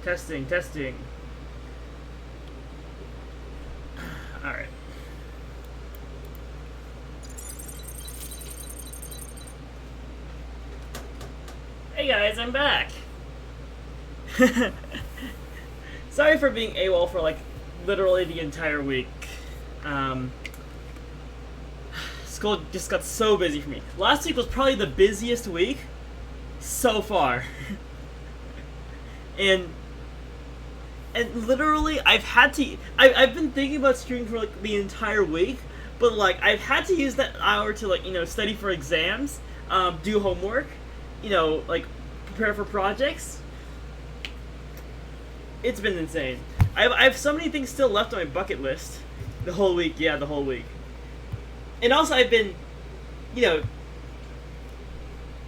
Testing, testing. Alright. Hey guys, I'm back! Sorry for being AWOL for like literally the entire week. School just got so busy for me. Last week was probably the busiest week so far. and literally I've been thinking about streaming for like the entire week, but like I've had to use that hour to like, study for exams, do homework, like prepare for projects. It's been insane. I have so many things still left on my bucket list. The whole week, yeah, the whole week. And also I've been,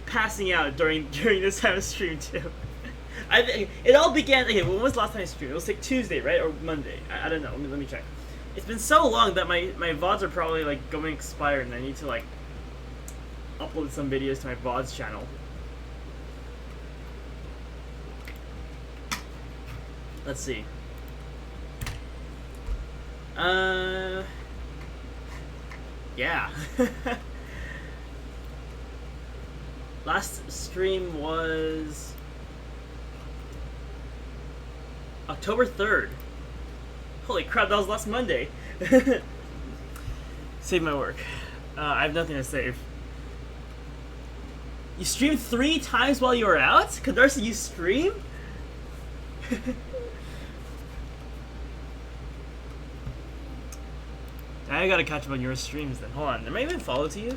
passing out during this time of stream too. It all began. Okay, when was the last time I streamed? It was like Tuesday, right, or Monday? I don't know. Let me check. It's been so long that my VODs are probably like going to expire, and I need to like upload some videos to my VODs channel. Let's see. Yeah. Last stream was October 3rd. Holy crap, that was last Monday. Save my work. I have nothing to save. You streamed 3 times while you were out? Kadarsa, you stream? I gotta catch up on your streams then. Hold on, am I even follow to you?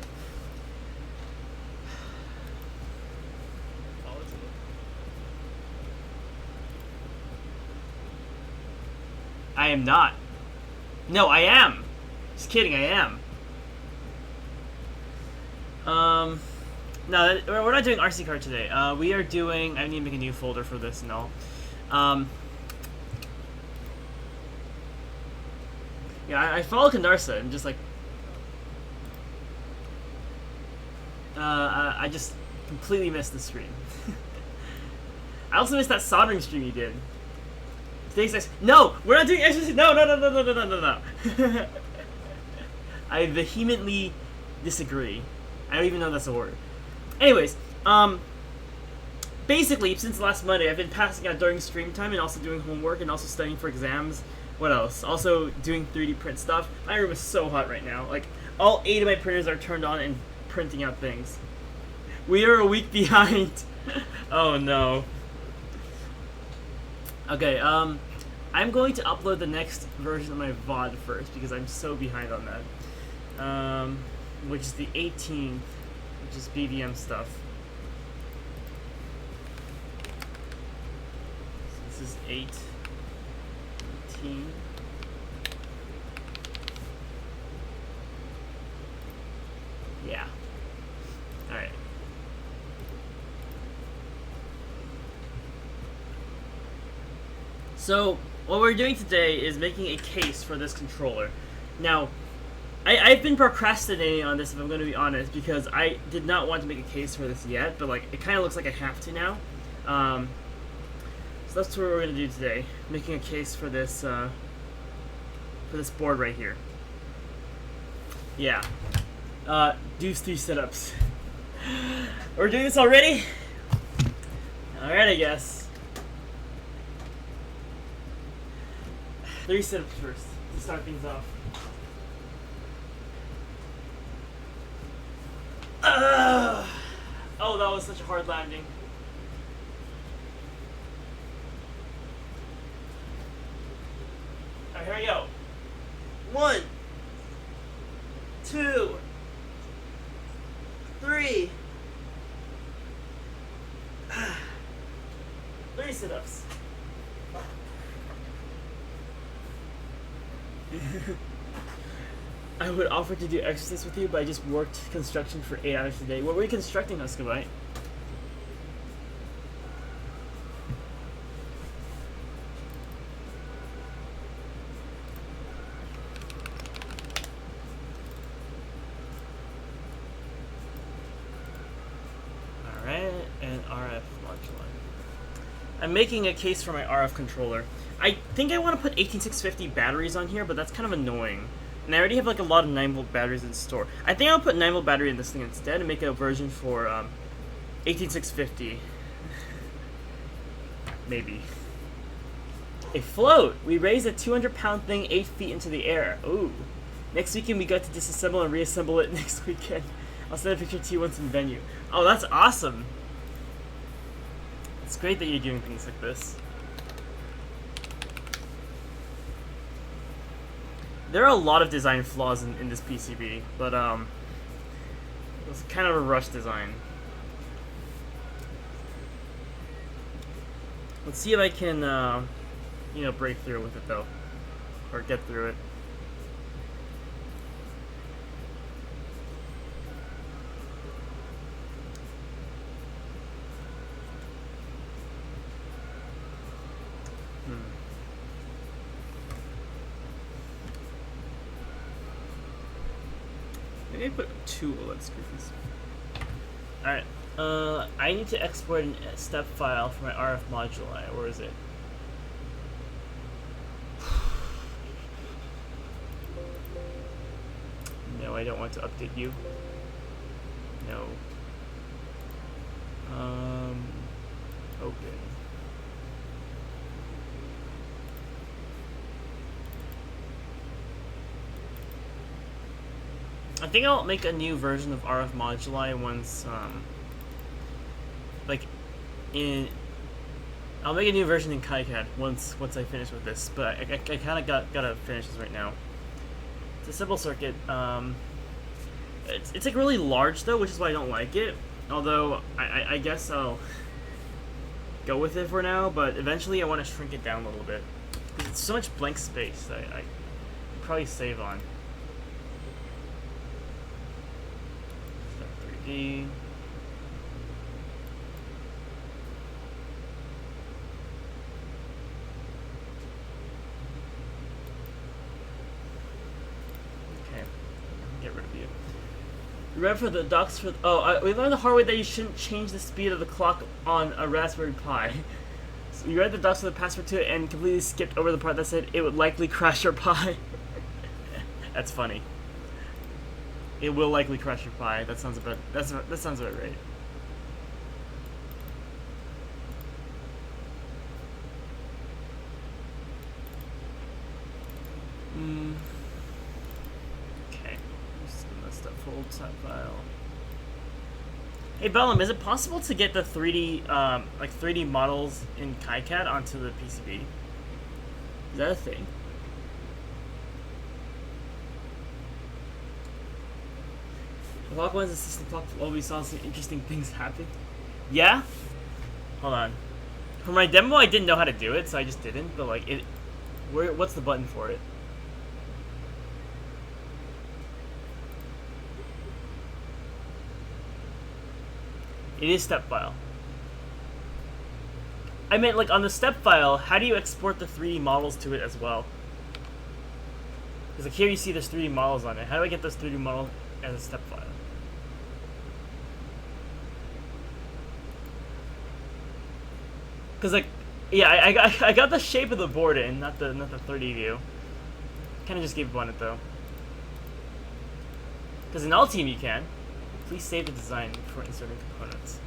Follow to you? I am not. No, I am. Just kidding, I am. No, we're not doing RC card today. We are doing. I need to make a new folder for this and all. Yeah, I follow Kandarsa and just like I just completely missed the stream. I also missed that soldering stream you did. Today's next. No, we're not doing exercise. No. I vehemently disagree. I don't even know that's a word. Anyways, basically since last Monday, I've been passing out during stream time and also doing homework and also studying for exams. What else? Also doing 3D print stuff. My room is so hot right now. Like, all 8 of my printers are turned on and printing out things. We are a week behind. Oh no. Okay, I'm going to upload the next version of my VOD first because I'm so behind on that. Which is the 18th, which is BVM stuff. So this is 18. Yeah. Alright. So, what we're doing today is making a case for this controller. Now, I've been procrastinating on this, if I'm going to be honest, because I did not want to make a case for this yet, but like it kind of looks like I have to now. So that's what we're going to do today, making a case for this board right here. Yeah. Do 3 setups. We're doing this already? Alright, I guess. 3 setups first, to start things off. Oh, that was such a hard landing. Alright, here we go. 1, 2, 3. 3 sit-ups. I would offer to do exercise with you, but I just worked construction for 8 hours a day. What were you constructing, Huskabite? Alright, and RF module. I'm making a case for my RF controller. I think I want to put 18650 batteries on here, but that's kind of annoying. And I already have like a lot of 9-volt batteries in store. I think I'll put 9-volt battery in this thing instead and make a version for 18650. Maybe. A float! We raised a 200-pound thing 8 feet into the air. Ooh. Next weekend we got to disassemble and reassemble it next weekend. I'll send a picture to you once in venue. Oh, that's awesome! It's great that you're doing things like this. There are a lot of design flaws in this PCB, but it was kind of a rushed design. Let's see if I can, you know, break through with it though, or get through it. Maybe I put 2 OLED screens. Alright, I need to export a step file for my RF moduli. Where is it? No, I don't want to update you. No. Open. I think I'll make a new version of RF Moduli once, I'll make a new version in KiCad once I finish with this, but I kind of gotta finish this right now. It's a simple circuit. It's like really large though, which is why I don't like it. Although I guess I'll go with it for now, but eventually I want to shrink it down a little bit because it's so much blank space that I probably save on. 3D. Okay, get rid of you. You read for the docs for. We learned the hard way that you shouldn't change the speed of the clock on a Raspberry Pi. So you read the docs for the password to it and completely skipped over the part that said it would likely crash your Pi. That's funny. It will likely crash your Pi. That sounds about right. Okay. Just gonna step full type file. Hey Bellum, is it possible to get the 3D 3D models in KiCad onto the PCB? Is that a thing? The clock one's assistant clock always saw some interesting things happen. Yeah? Hold on. For my demo, I didn't know how to do it, so I just didn't. But like, what's the button for it? It is step file. I meant like on the step file, how do you export the 3D models to it as well? Because like here you see there's 3D models on it. How do I get those 3D models as a step file? Because like, yeah, I got the shape of the board in, not the 3D view. Kind of just gave up on it though. Because in Ulteam you can. Please save the design before inserting components.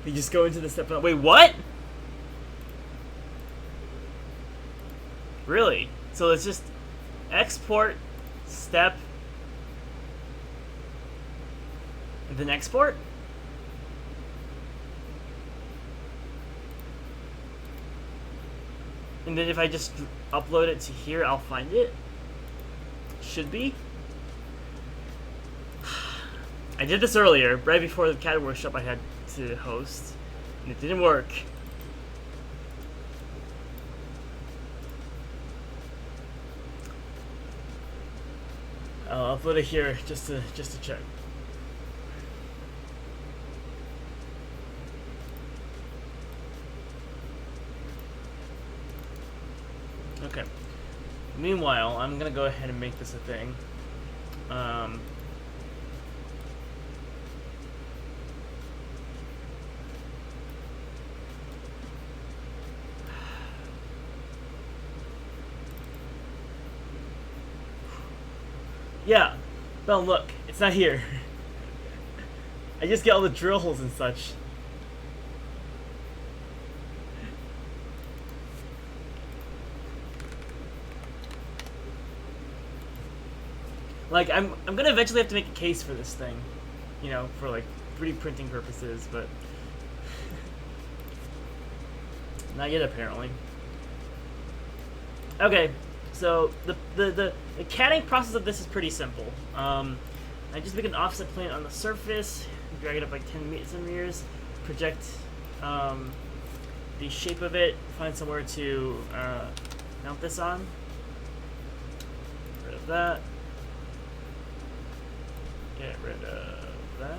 You just go into the step. Wait, what? Really? So it's just export, step, and then export? And then if I just upload it to here, I'll find it? Should be. I did this earlier, right before the CAD workshop I had to host, and it didn't work. I'll upload it here just to check. Okay. Meanwhile, I'm gonna go ahead and make this a thing. Yeah. Well, look, it's not here. I just get all the drill holes and such. Like, I'm gonna eventually have to make a case for this thing, you know, for like 3D printing purposes, but not yet apparently. Okay, so the catting process of this is pretty simple. I just make an offset plane on the surface, drag it up like 10 centimeters, project the shape of it, find somewhere to mount this on. Get rid of that. Get rid of that.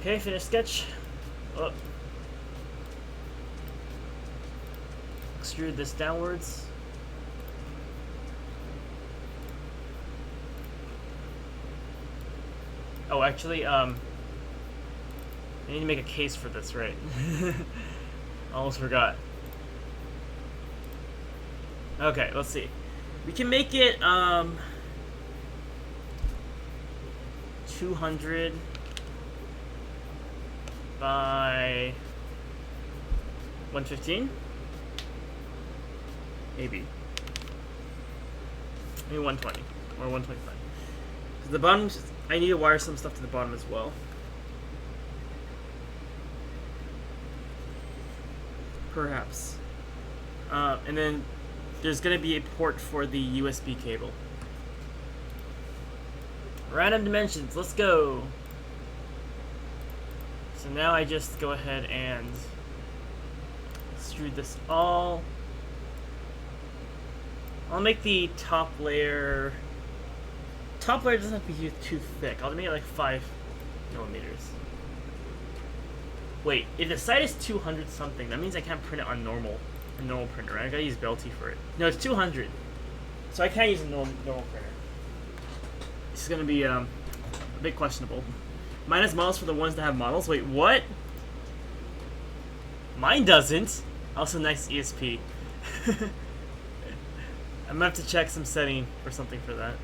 Okay, finish sketch. Oh. Extrude this downwards. Oh, actually, I need to make a case for this, right? Almost forgot. Okay, let's see. We can make it 200 by 115. Maybe 120 or 125. So the bottom, I need to wire some stuff to the bottom as well. Perhaps. And then there's going to be a port for the USB cable. Random dimensions, let's go. So now I just go ahead and extrude this all. I'll make the top layer. Top layer doesn't have to be too thick. I'll make it like 5 millimeters. Wait, if the site is 200 something, that means I can't print it on a normal printer. Right? I gotta use Belty for it. No, it's 200, so I can't use a normal printer. This is gonna be a bit questionable. Minus models for the ones that have models. Wait, what? Mine doesn't. Also, nice ESP. I'm gonna have to check some setting or something for that.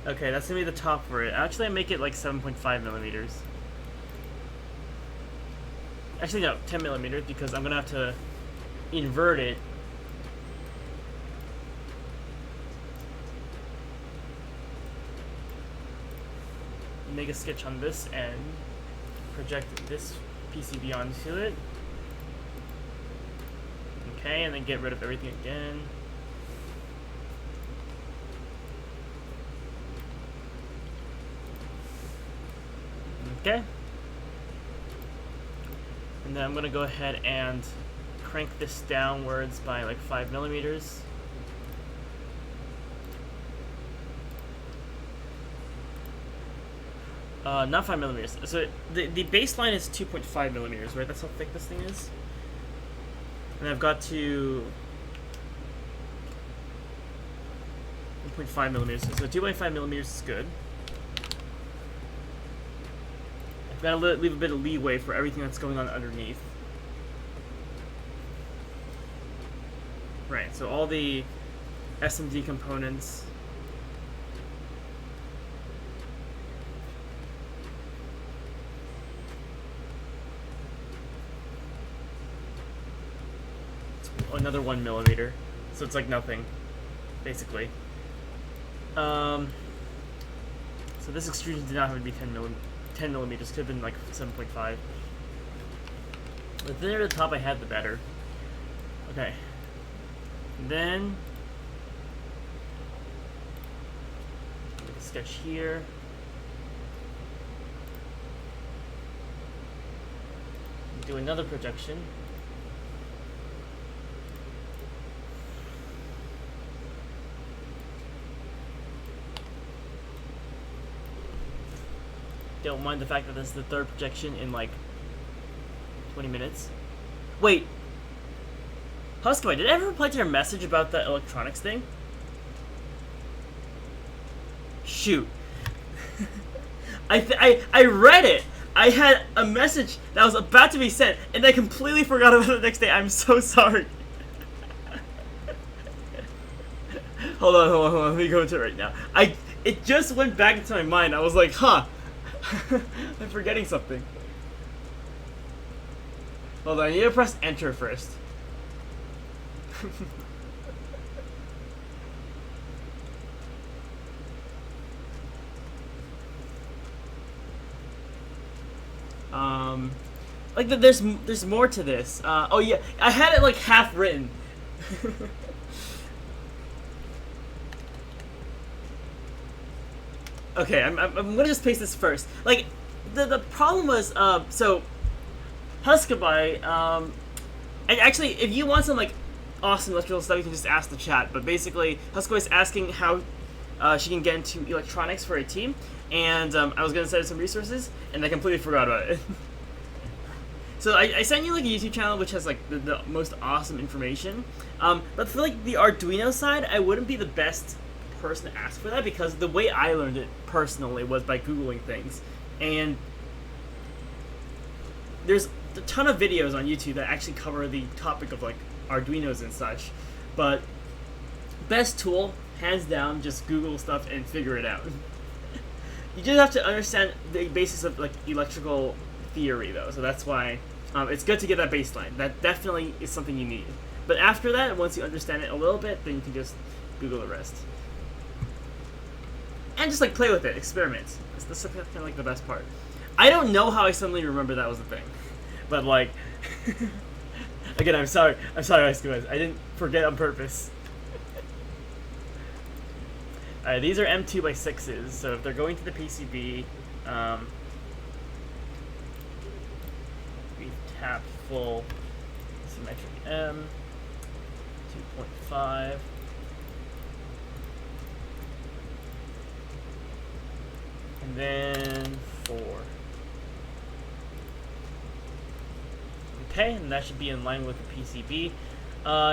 Okay, that's gonna be the top for it. Actually, I make it like 7.5 millimeters. Actually, no, 10 millimeters because I'm gonna have to invert it. Make a sketch on this end. Project this PCB onto it. Okay, and then get rid of everything again. Okay. And then I'm going to go ahead and crank this downwards by like 5 millimeters. Not 5 millimeters. So the baseline is 2.5 millimeters, right? That's how thick this thing is. And I've got to 1.5 millimeters. So 2.5 millimeters is good. I've got to leave a bit of leeway for everything that's going on underneath. Right, so all the SMD components. Another 1 millimeter, so it's like nothing, basically. So this extrusion did not have to be 10 millimeters. Could have been like 7.5. The thinner the top I had, the better. Okay. And then make a sketch here. Do another projection. Don't mind the fact that this is the third projection in like 20 minutes. Wait, Husky, did I ever reply to your message about the electronics thing? Shoot. I read it. I had a message that was about to be sent, and I completely forgot about it the next day. I'm so sorry. Hold on. Let me go to it right now. It just went back into my mind. I was like, huh. I'm forgetting something. Hold on, I need to press enter first. Like there's more to this. Oh yeah, I had it like half written. Okay, I'm gonna just paste this first. Like, the problem was, so, Huskabai, and actually, if you want some, like, awesome electrical stuff, you can just ask the chat, but basically, Huskabai is asking how, she can get into electronics for a team, and, I was gonna send some resources, and I completely forgot about it. So I sent you, like, a YouTube channel which has, like, the most awesome information, but for, like, the Arduino side, I wouldn't be the best person to ask for that, because the way I learned it personally was by Googling things, and there's a ton of videos on YouTube that actually cover the topic of like Arduinos and such, but best tool, hands down, just Google stuff and figure it out. You just have to understand the basis of like electrical theory though, so that's why it's good to get that baseline. That definitely is something you need, but after that, once you understand it a little bit, then you can just Google the rest. And just like play with it, experiment. That's kind of like the best part. I don't know how I suddenly remember that was a thing, but like, again, I'm sorry, guys. I didn't forget on purpose. Alright, these are M2x6s, so if they're going to the PCB, we've tapped full symmetric M, 2.5. And then 4. Okay, and that should be in line with the PCB.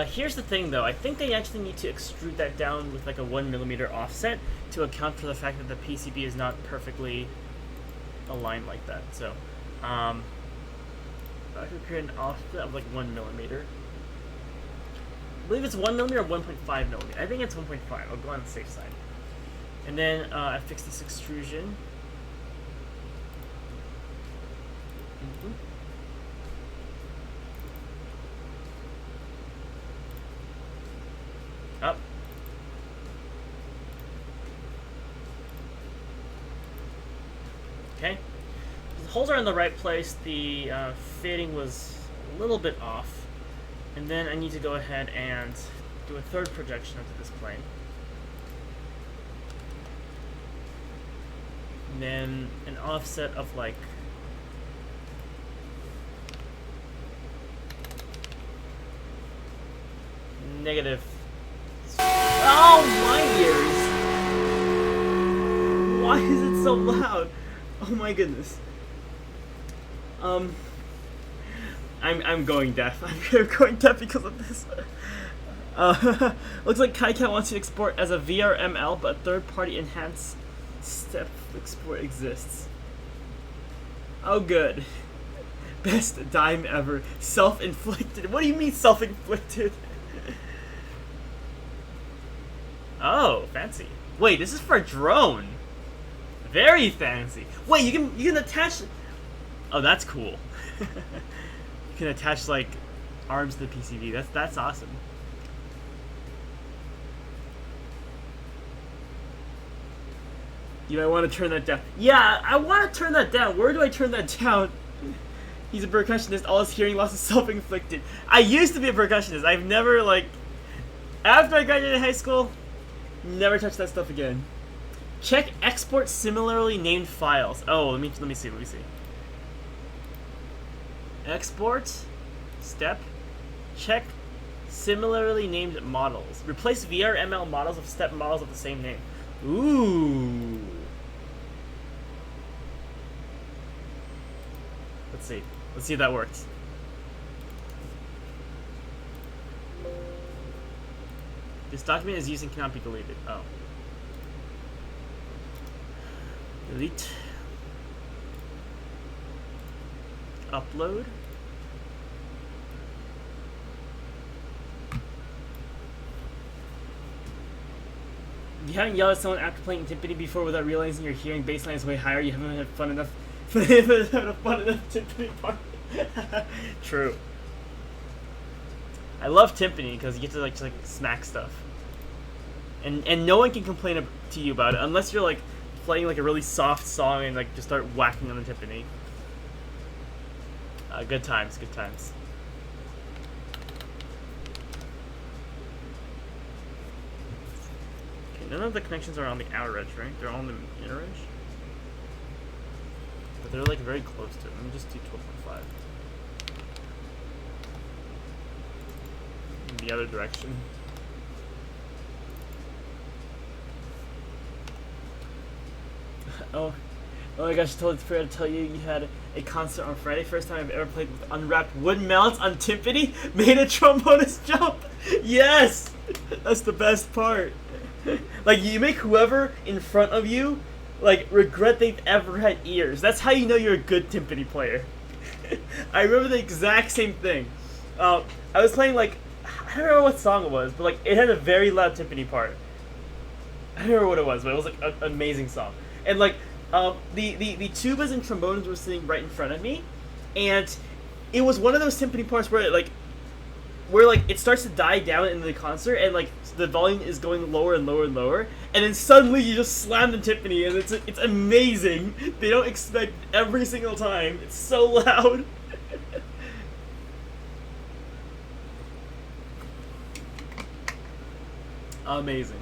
Here's the thing though, I think they actually need to extrude that down with like a 1mm offset to account for the fact that the PCB is not perfectly aligned like that. So, I could create an offset of like 1mm. I believe it's 1mm or 1.5mm. I think it's 1.5. I'll go on the safe side. And then I fix this extrusion. Up. Okay. The holes are in the right place. The fitting was a little bit off. And then I need to go ahead and do a third projection onto this plane. And then an offset of like negative. Oh my ears! Why is it so loud? Oh my goodness. I'm going deaf. I'm going deaf because of this. Looks like KaiCat wants to export as a VRML, but third-party enhanced step export exists. Oh, good. Best dime ever. Self-inflicted. What do you mean self-inflicted? Oh, fancy. Wait, this is for a drone. Very fancy. Wait, you can attach. Oh, that's cool. You can attach like arms to the PCB. That's awesome. You might want to turn that down. Yeah, I want to turn that down. Where do I turn that down? He's a percussionist. All his hearing loss is self-inflicted. I used to be a percussionist. I've never, like... After I graduated high school, never touched that stuff again. Check export similarly named files. Oh, let me see. Export. Step. Check similarly named models. Replace VRML models with step models of the same name. Ooh. Let's see if that works. This document is used and cannot be deleted. Oh. Delete. Upload. You haven't yelled at someone after playing Timpani before without realizing your hearing baseline is way higher. You haven't had fun enough. Fun enough Timpani part. True. I love Timpani because you get to like just like smack stuff, and no one can complain to you about it unless you're like playing like a really soft song and like just start whacking on the Timpani. Good times, good times. Okay, none of the connections are on the outer edge, right? They're all on the inner edge. But they're like very close to it. Let me just do 12.5. In the other direction. Oh my gosh, I totally forgot to tell you you had a concert on Friday. First time I've ever played with unwrapped wood mounts on Timpani. Made a trombonist jump. Yes! That's the best part. Like, you make whoever in front of you, like, regret they've ever had ears. That's how you know you're a good Timpani player. I remember the exact same thing. I was playing, like, I don't remember what song it was, but, like, it had a very loud Timpani part. I don't remember what it was, but it was, like, an amazing song. And, like, the tubas and trombones were sitting right in front of me, and it was one of those timpani parts where it starts to die down in the concert, and like the volume is going lower and lower and lower, and then suddenly you just slam the timpani, and it's amazing. They don't expect every single time. It's so loud. Amazing.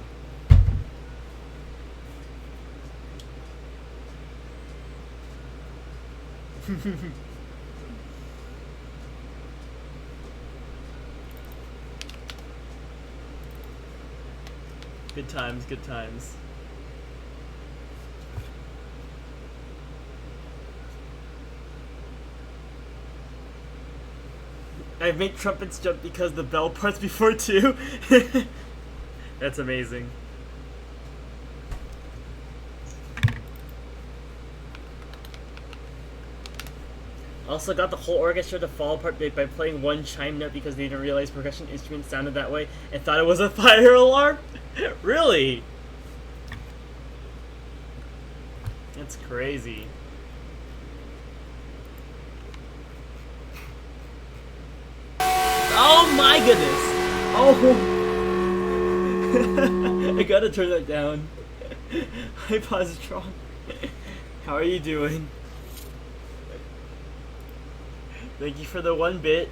Good times, good times. I've made trumpets jump because the bell parts before too. That's amazing. Also got the whole orchestra to fall apart by playing one chime note because they didn't realize percussion instruments sounded that way and thought it was a fire alarm? Really? That's crazy. Oh my goodness! Oh! I gotta turn that down. Hi Positron. How are you doing? Thank you for the 1 bit.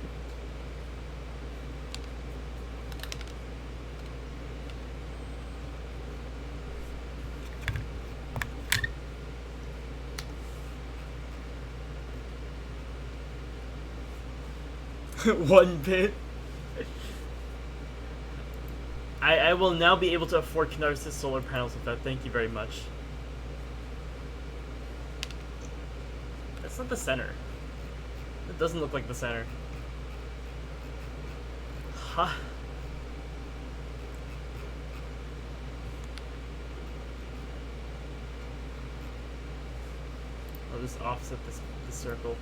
One bit. I will now be able to afford Canarsis solar panels with that. Thank you very much. That's not the center. It doesn't look like the center. Huh. I'll just offset this circle.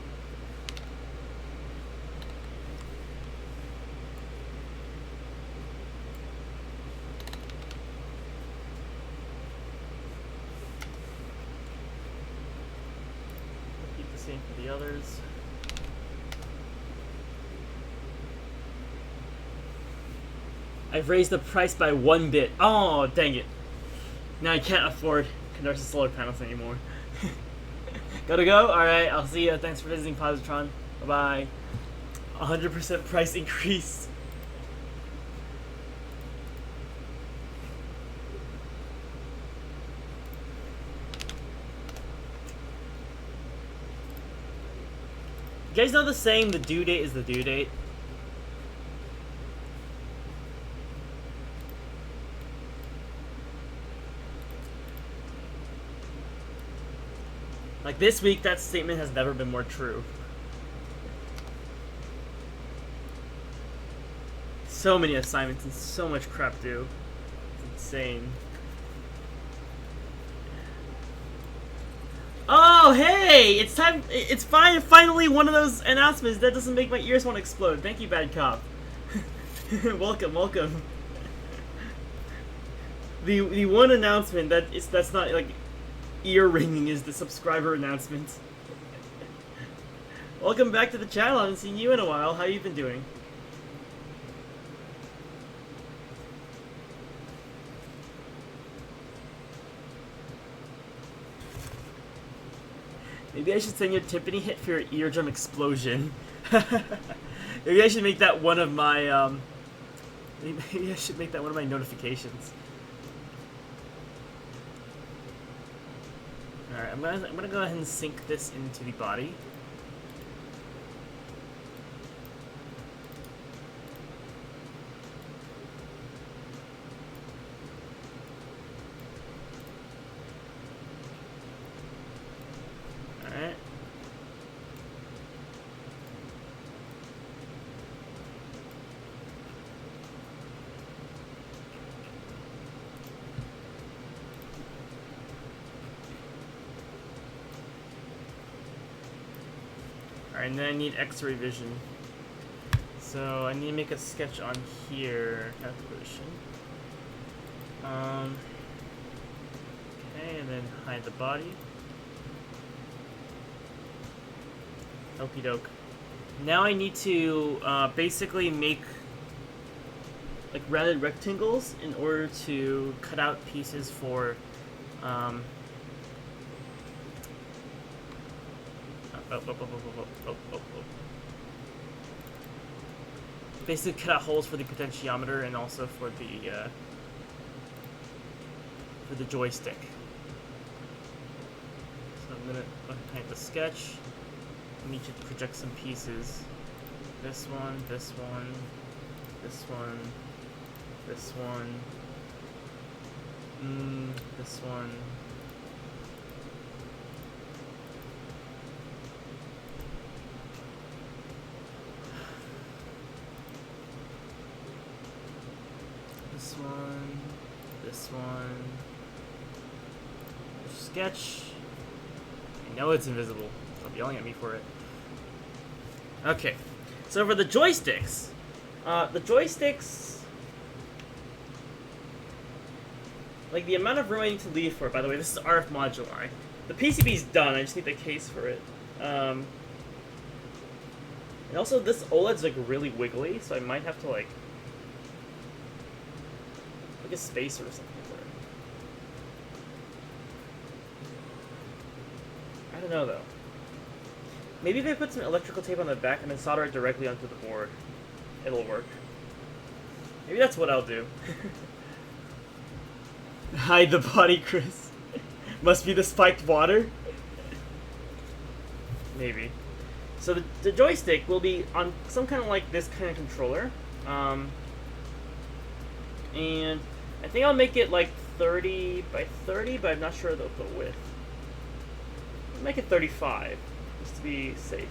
Keep the same for the others. I've raised the price by 1 bit. Oh, dang it. Now I can't afford Canarsis solar panels anymore. Gotta go? Alright, I'll see you. Thanks for visiting Positron. Bye-bye. 100% price increase. You guys know the saying, the due date is the due date? Like, this week, that statement has never been more true. So many assignments and so much crap due. It's insane. Oh, Oh, hey! It's time. It's finally one of those announcements that doesn't make my ears want to explode. Thank you, Bad Cop. Welcome, welcome. The one announcement that's not like ear ringing is the subscriber announcement. Welcome back to the channel. I haven't seen you in a while. How you been doing? Maybe I should send you a Tiffany hit for your eardrum explosion. Maybe I should make that one of my maybe I should make that one of my notifications. All right, I'm gonna go ahead and sync this into the body. All right. Alright, and then I need X-ray vision. So I need to make a sketch on here. Calculation. Okay, and then hide the body. Okie doke. Now I need to basically make like rounded rectangles in order to cut out pieces for basically cut out holes for the potentiometer and also for the joystick. So I'm gonna type the sketch. I need to project some pieces. This one, this one, this one, this one, this one. This one. Sketch. I know it's invisible. Stop yelling at me for it. Okay. So for the joysticks, like the amount of room I need to leave for it, by the way, this is RF Moduli. The PCB's done, I just need the case for it. And also this OLED's like really wiggly, so I might have to like a spacer or something for it. I don't know though. Maybe if I put some electrical tape on the back and then solder it directly onto the board, it'll work. Maybe that's what I'll do. Hide the body, Chris. Must be the spiked water. Maybe. So the joystick will be on some kind of like this kind of controller. And I think I'll make it like 30 by 30, but I'm not sure the width. I'll make it 35, just to be safe.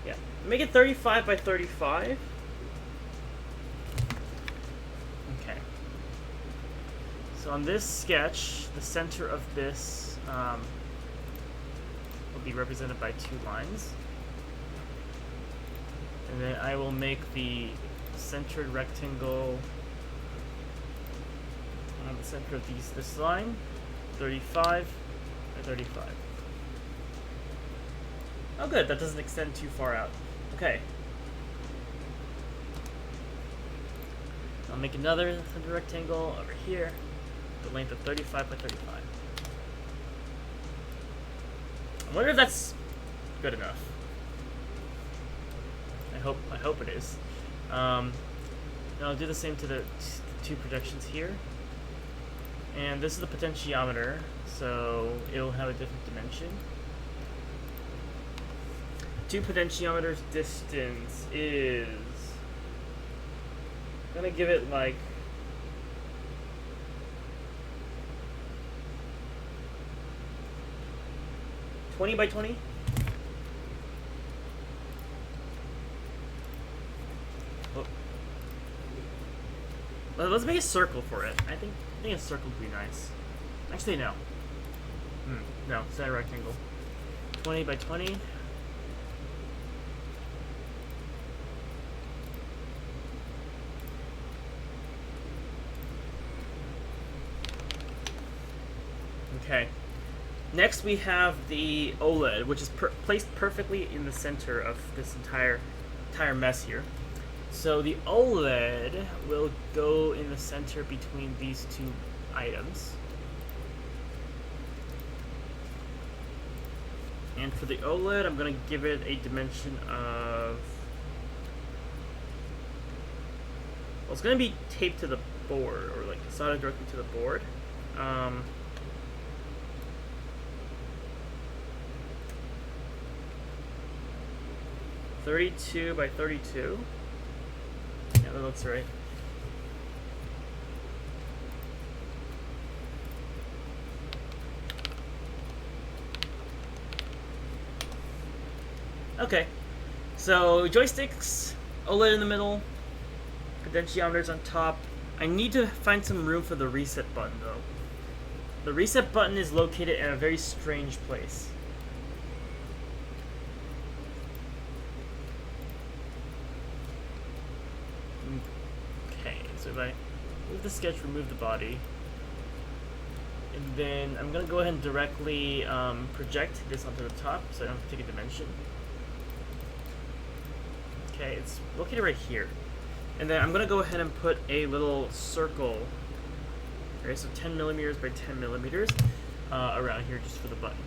Yeah, make it 35 by 35. Okay. So on this sketch, the center of this will be represented by 2 lines. And then I will make the centered rectangle on the center of this line, 35 by 35. Oh good, that doesn't extend too far out. Okay. I'll make another centered rectangle over here, the length of 35 by 35. I wonder if that's good enough. I hope it is. And I'll do the same to the 2 projections here. And this is the potentiometer, so it'll have a different dimension. 2 potentiometers distance is... I'm gonna give it like... 20 by 20? let's make a circle for it. I think a circle would be nice. Actually, no. No, it's not a rectangle. 20 by 20. Okay. Next we have the OLED, which is placed perfectly in the center of this entire mess here. So the OLED will go in the center between these two items. And for the OLED, I'm going to give it a dimension of... Well, it's going to be taped to the board, or like soldered directly to the board. 32 by 32. Yeah, that looks right. Okay, so joysticks, OLED in the middle, potentiometers on top. I need to find some room for the reset button though. The reset button is located in a very strange place. Okay, so if I move the sketch, remove the body, and then I'm going to go ahead and directly project this onto the top so I don't have to take a dimension. Okay, it's located right here. And then I'm going to go ahead and put a little circle, okay, so 10 millimeters by 10 millimeters around here just for the button.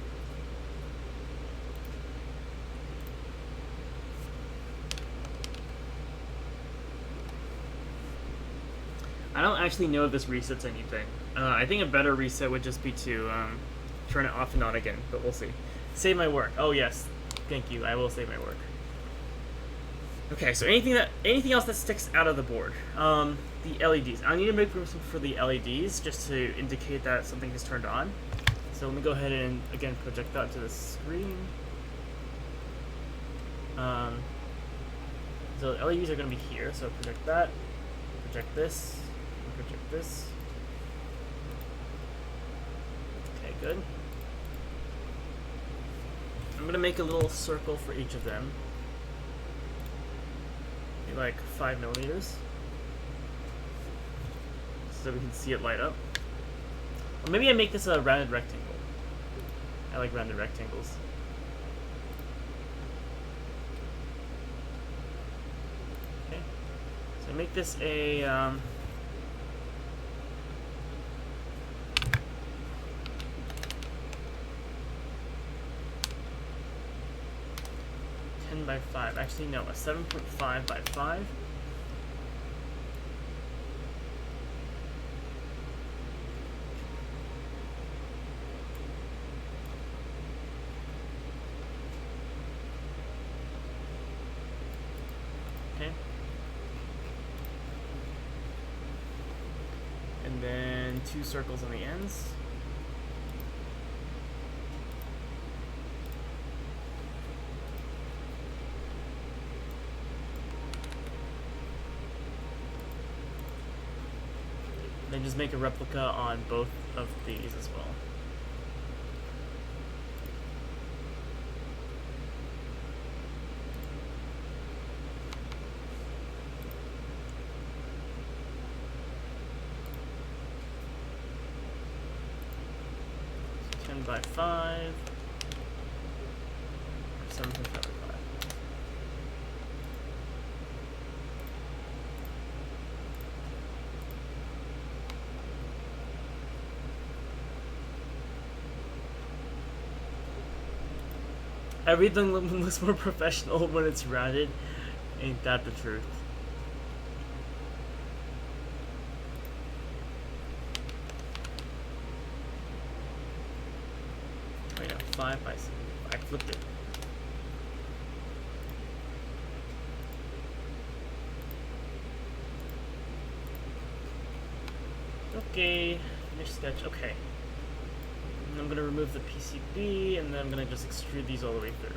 I don't actually know if this resets anything. I think a better reset would just be to turn it off and on again, but we'll see. Save my work. Oh yes, thank you. I will save my work. Okay, so anything else that sticks out of the board. The LEDs. I need to make room for the LEDs just to indicate that something is turned on. So let me go ahead and again project that to the screen. So the LEDs are going to be here. So project that, project this, and project this. Okay, good. I'm going to make a little circle for each of them. Like 5 millimeters, so we can see it light up. Or maybe I make this a rounded rectangle. I like rounded rectangles. Okay, so I make this a 10 by 5. Actually, no, a 7.5 by 5. Okay. And then 2 circles on the ends. Then just make a replica on both of these as well. So 10 by 5, 7.5 by 5. Everything looks more professional when it's rounded. Ain't that the truth? Wait, no, 5 by 7. I flipped it. Okay, finish sketch. Okay. And I'm going to remove the PCB, and then I'm going to just extrude these all the way through.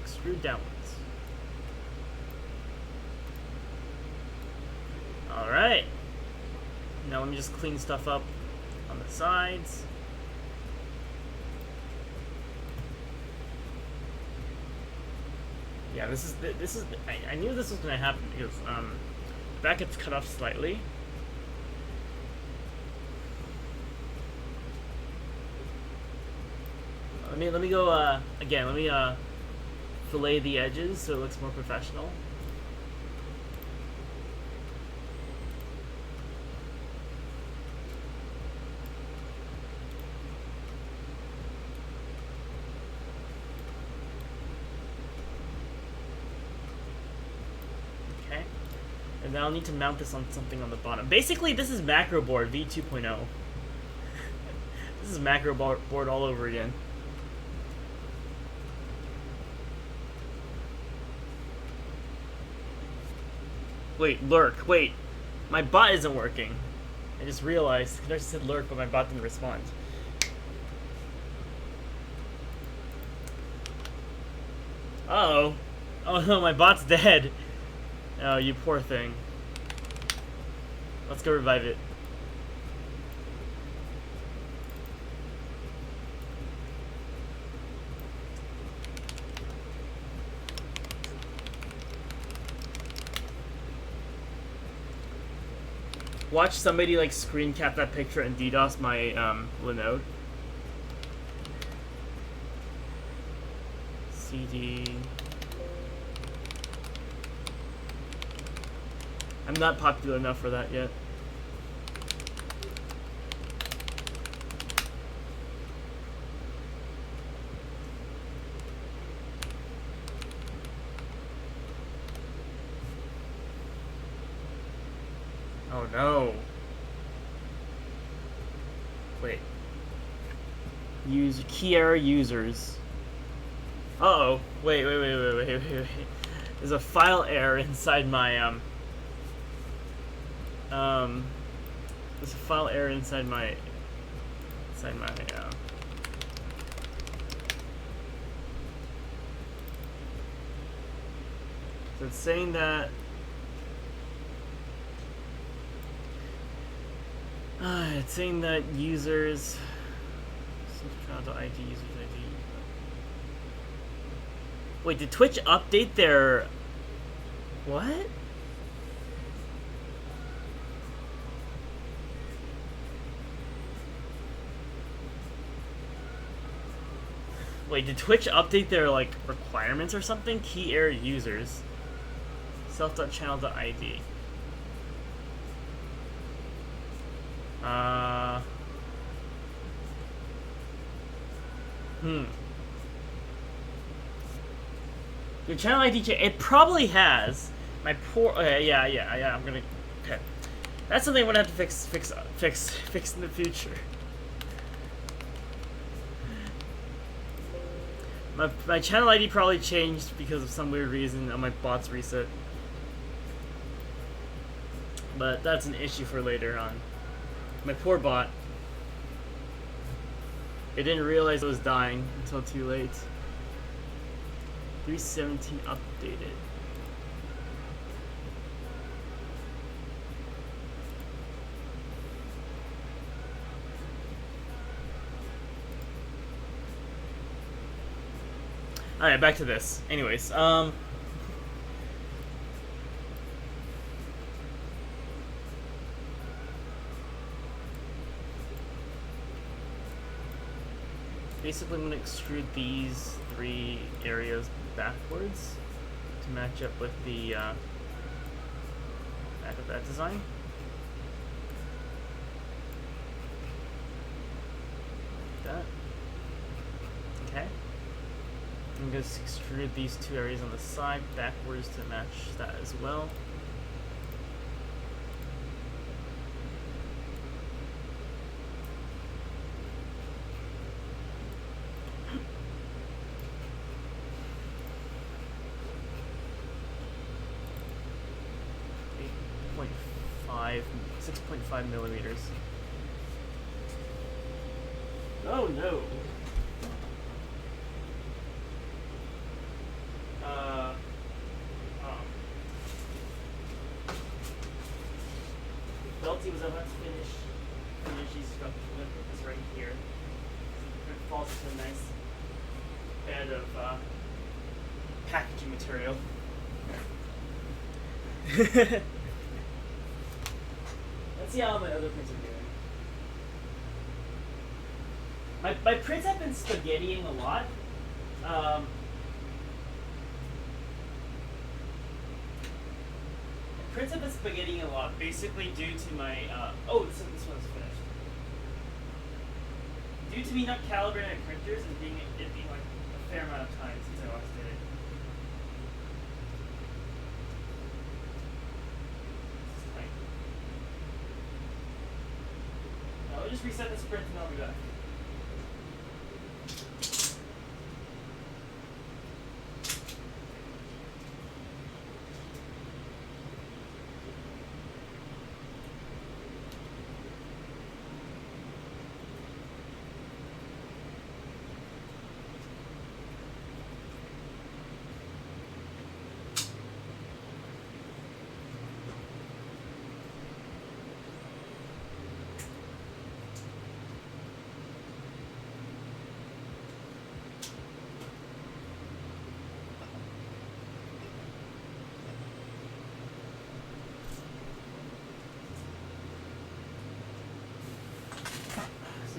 extrude downwards. Alright. Now let me just clean stuff up on the sides. Yeah, this is I knew this was gonna happen because that gets cut off slightly. Let me go again. Let me fillet the edges so it looks more professional. Okay, and then I'll need to mount this on something on the bottom. Basically, this is macro board v2.0. This is macro board all over again. Wait, lurk. Wait. My bot isn't working. I just realized. I just said lurk, but my bot didn't respond. Uh-oh. Oh no, my bot's dead. Oh, you poor thing. Let's go revive it. Watch somebody like screen cap that picture and DDoS my Linode. CD. I'm not popular enough for that yet. Oh no. Wait. Use key error users. Uh-oh. Wait. There's a file error inside my there's a file error inside my so it's saying that it's saying that users ID users ID. Wait, did Twitch update their what? Wait, did Twitch update their like requirements or something? Key error users. Self.channel.id. Your channel ID it probably has. My poor yeah, I'm gonna okay. That's something I'm gonna have to fix in the future. My channel ID probably changed because of some weird reason on my bot's reset. But that's an issue for later on. My poor bot. It didn't realize it was dying until too late. 317 updated. Alright, back to this. Anyways, basically I'm going to extrude these three areas backwards to match up with the back of that design. Like that. Okay. I'm going to extrude these two areas on the side backwards to match that as well. .5, 6.5 millimeters. Oh no! Belty was about to finish these structures. I'm gonna put this right here. It falls into a nice bed of packaging material. Let's see how my other prints are doing. My prints have been spaghettiing a lot. Prints have been spaghettiing a lot, basically due to my oh, this one's finished. Due to me not calibrating my printers and it being like a fair amount of time since I last did it. I'll just reset this print and I'll be back.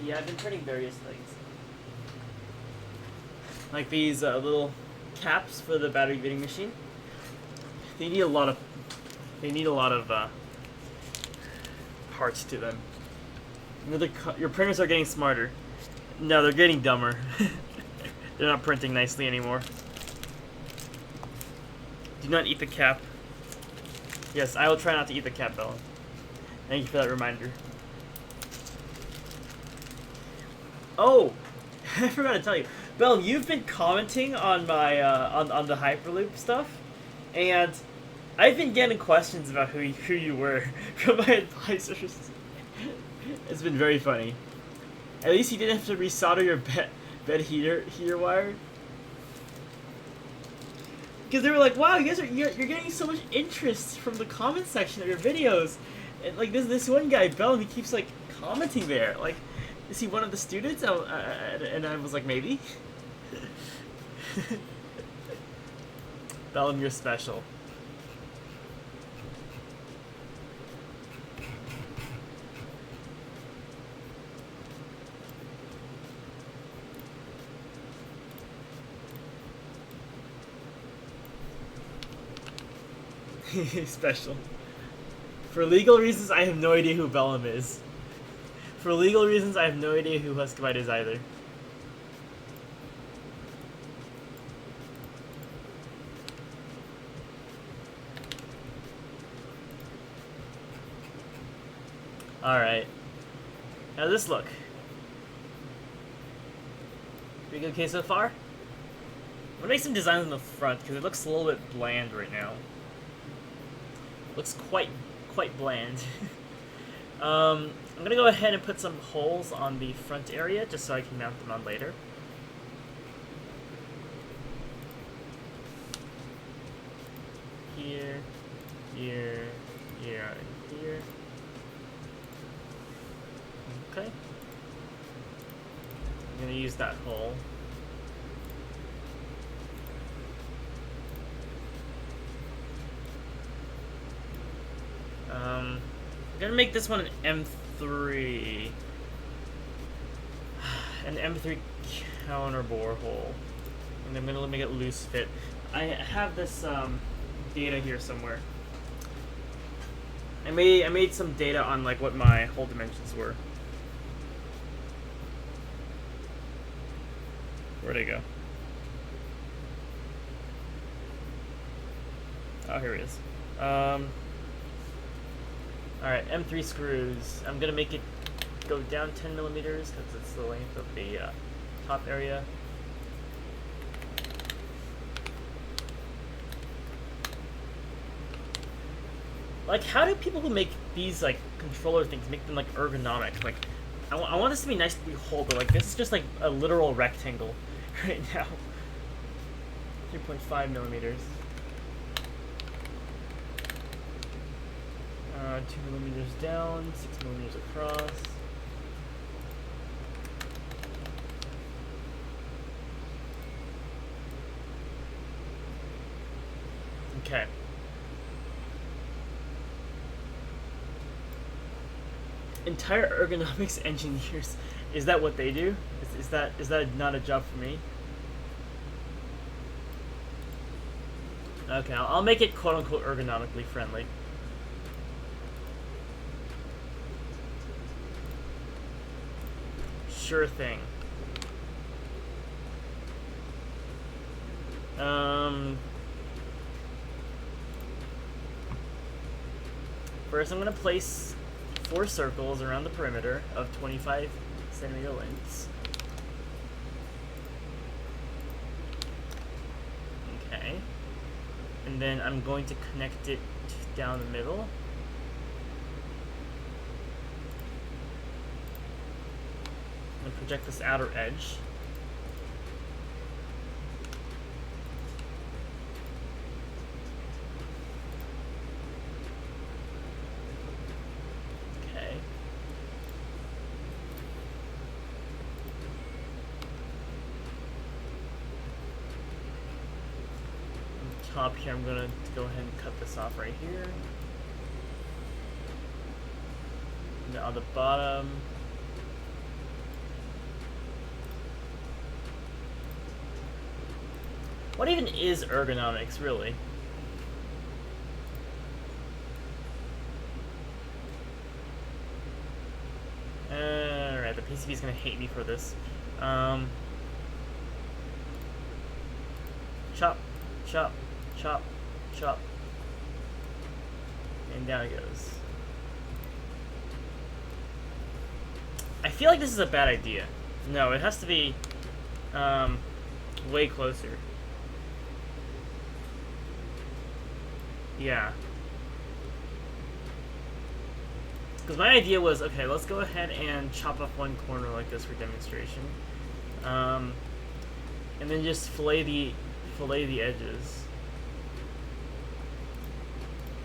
Yeah, I've been printing various things. Like these little caps for the battery vending machine. They need a lot of parts to them. Your printers are getting smarter. No, they're getting dumber. They're not printing nicely anymore. Do not eat the cap. Yes, I will try not to eat the cap, Bella. Thank you for that reminder. Oh, I forgot to tell you, Bell. You've been commenting on my on the Hyperloop stuff, and I've been getting questions about who you were from my advisors. It's been very funny. At least you didn't have to resolder your bed heater wire. Because they were like, "Wow, you're getting so much interest from the comment section of your videos." And like this one guy, Bell, he keeps like commenting there, like. Is he one of the students? And I was like, maybe. Bellum, you're special. Special. For legal reasons, I have no idea who Bellum is. For legal reasons, I have no idea who Huskabite is either. Alright. How does this look? Pretty good okay so far? I'm gonna make some designs on the front because it looks a little bit bland right now. Looks quite bland. I'm gonna go ahead and put some holes on the front area just so I can mount them on later. Here, here, here, and here. Okay. I'm gonna use that hole. I'm gonna make this one an M3. An M3 counter bore hole. And I'm gonna make it loose fit. I have this data here somewhere. I made some data on like what my hole dimensions were. Where'd it go? Oh, here it is. Alright, M3 screws. I'm gonna make it go down 10 millimeters because it's the length of the top area. Like, how do people who make these like controller things make them like ergonomic? Like, I want this to be nice to behold, but like this is just like a literal rectangle right now. 3.5 millimeters. 2 millimeters down, 6 millimeters across. Okay. Entire ergonomics engineers. Is that what they do? Is that not a job for me? Okay, I'll make it quote unquote ergonomically friendly. Sure thing. First I'm gonna place 4 circles around the perimeter of 25 centimeter lengths. Okay. And then I'm going to connect it down the middle. And project this outer edge. Okay. On top here, I'm gonna go ahead and cut this off right here. And then on the bottom, what even is ergonomics, really? Alright, the PCB is gonna hate me for this. Chop, chop, chop, chop. And down it goes. I feel like this is a bad idea. No, it has to be way closer. Yeah. Because my idea was, okay, let's go ahead and chop off one corner like this for demonstration. And then just fillet the edges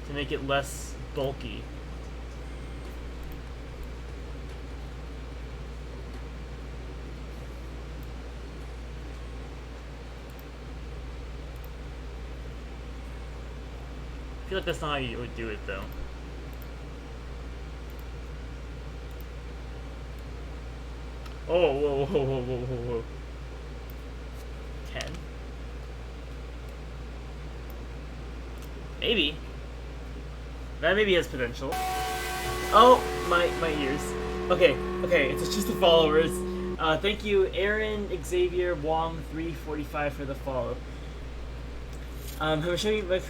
to make it less bulky. I feel like that's not how you would do it, though. Oh, whoa, whoa, whoa, whoa, whoa, whoa. 10. Maybe. That maybe has potential. Oh, my ears. Okay, it's just the followers. Thank you, Aaron, Xavier, Wong, 345 for the follow. I'm gonna show you my...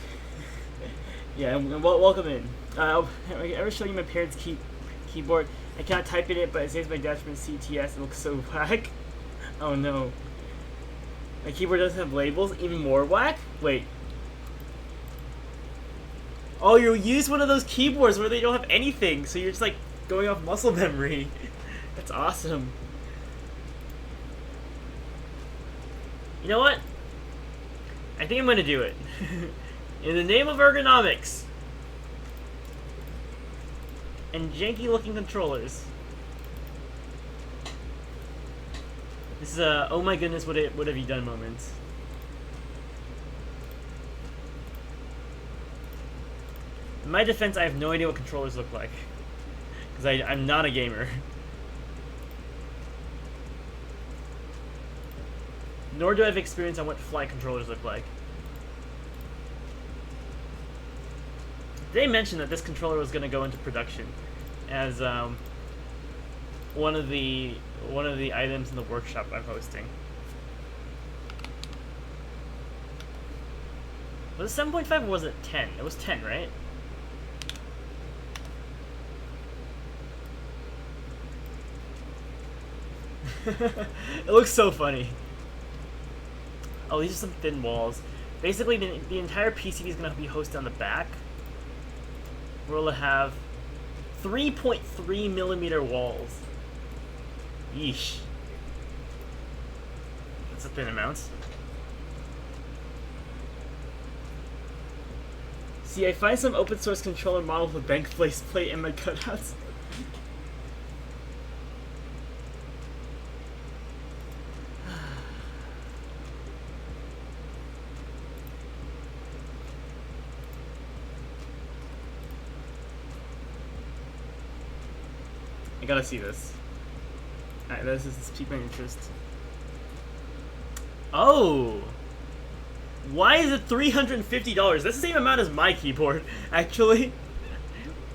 Yeah, welcome in. I'm gonna show you my parents' keyboard. I cannot type in it, but it says my Dutchman CTS. It looks so whack. Oh no. My keyboard doesn't have labels. Even more whack? Wait. Oh, you use one of those keyboards where they don't have anything, so you're just like going off muscle memory. That's awesome. You know what? I think I'm gonna do it. In the name of ergonomics and janky looking controllers. This is a oh my goodness, what have you done moment. In my defense, I have no idea what controllers look like, because I'm not a gamer. Nor do I have experience on what flight controllers look like. They mentioned that this controller was going to go into production as one of the items in the workshop I'm hosting. Was it 7.5 or was it 10? It was 10, right? It looks so funny. Oh, these are some thin walls. Basically, the entire PCB is going to be hosted on the back. We'll have 3.3 millimeter walls. Yeesh. That's a thin amount. See, I find some open source controller models with bank faceplate and my cutouts. I gotta see this. Alright, this piqued my interest. Oh! Why is it $350? That's the same amount as my keyboard, actually.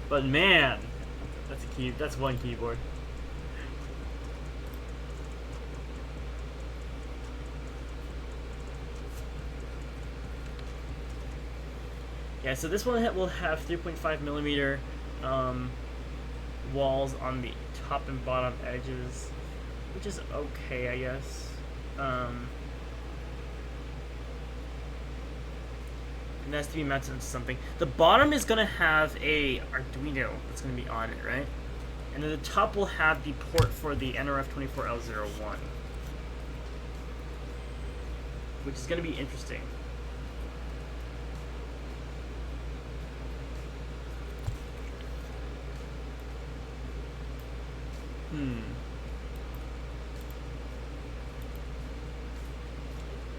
But man, that's one keyboard. Yeah, so this one will have 3.5 millimeter walls on the top and bottom edges, which is okay, I guess. And it has to be mounted onto something. The bottom is gonna have a Arduino that's gonna be on it, right? And then the top will have the port for the NRF24L01, which is gonna be interesting.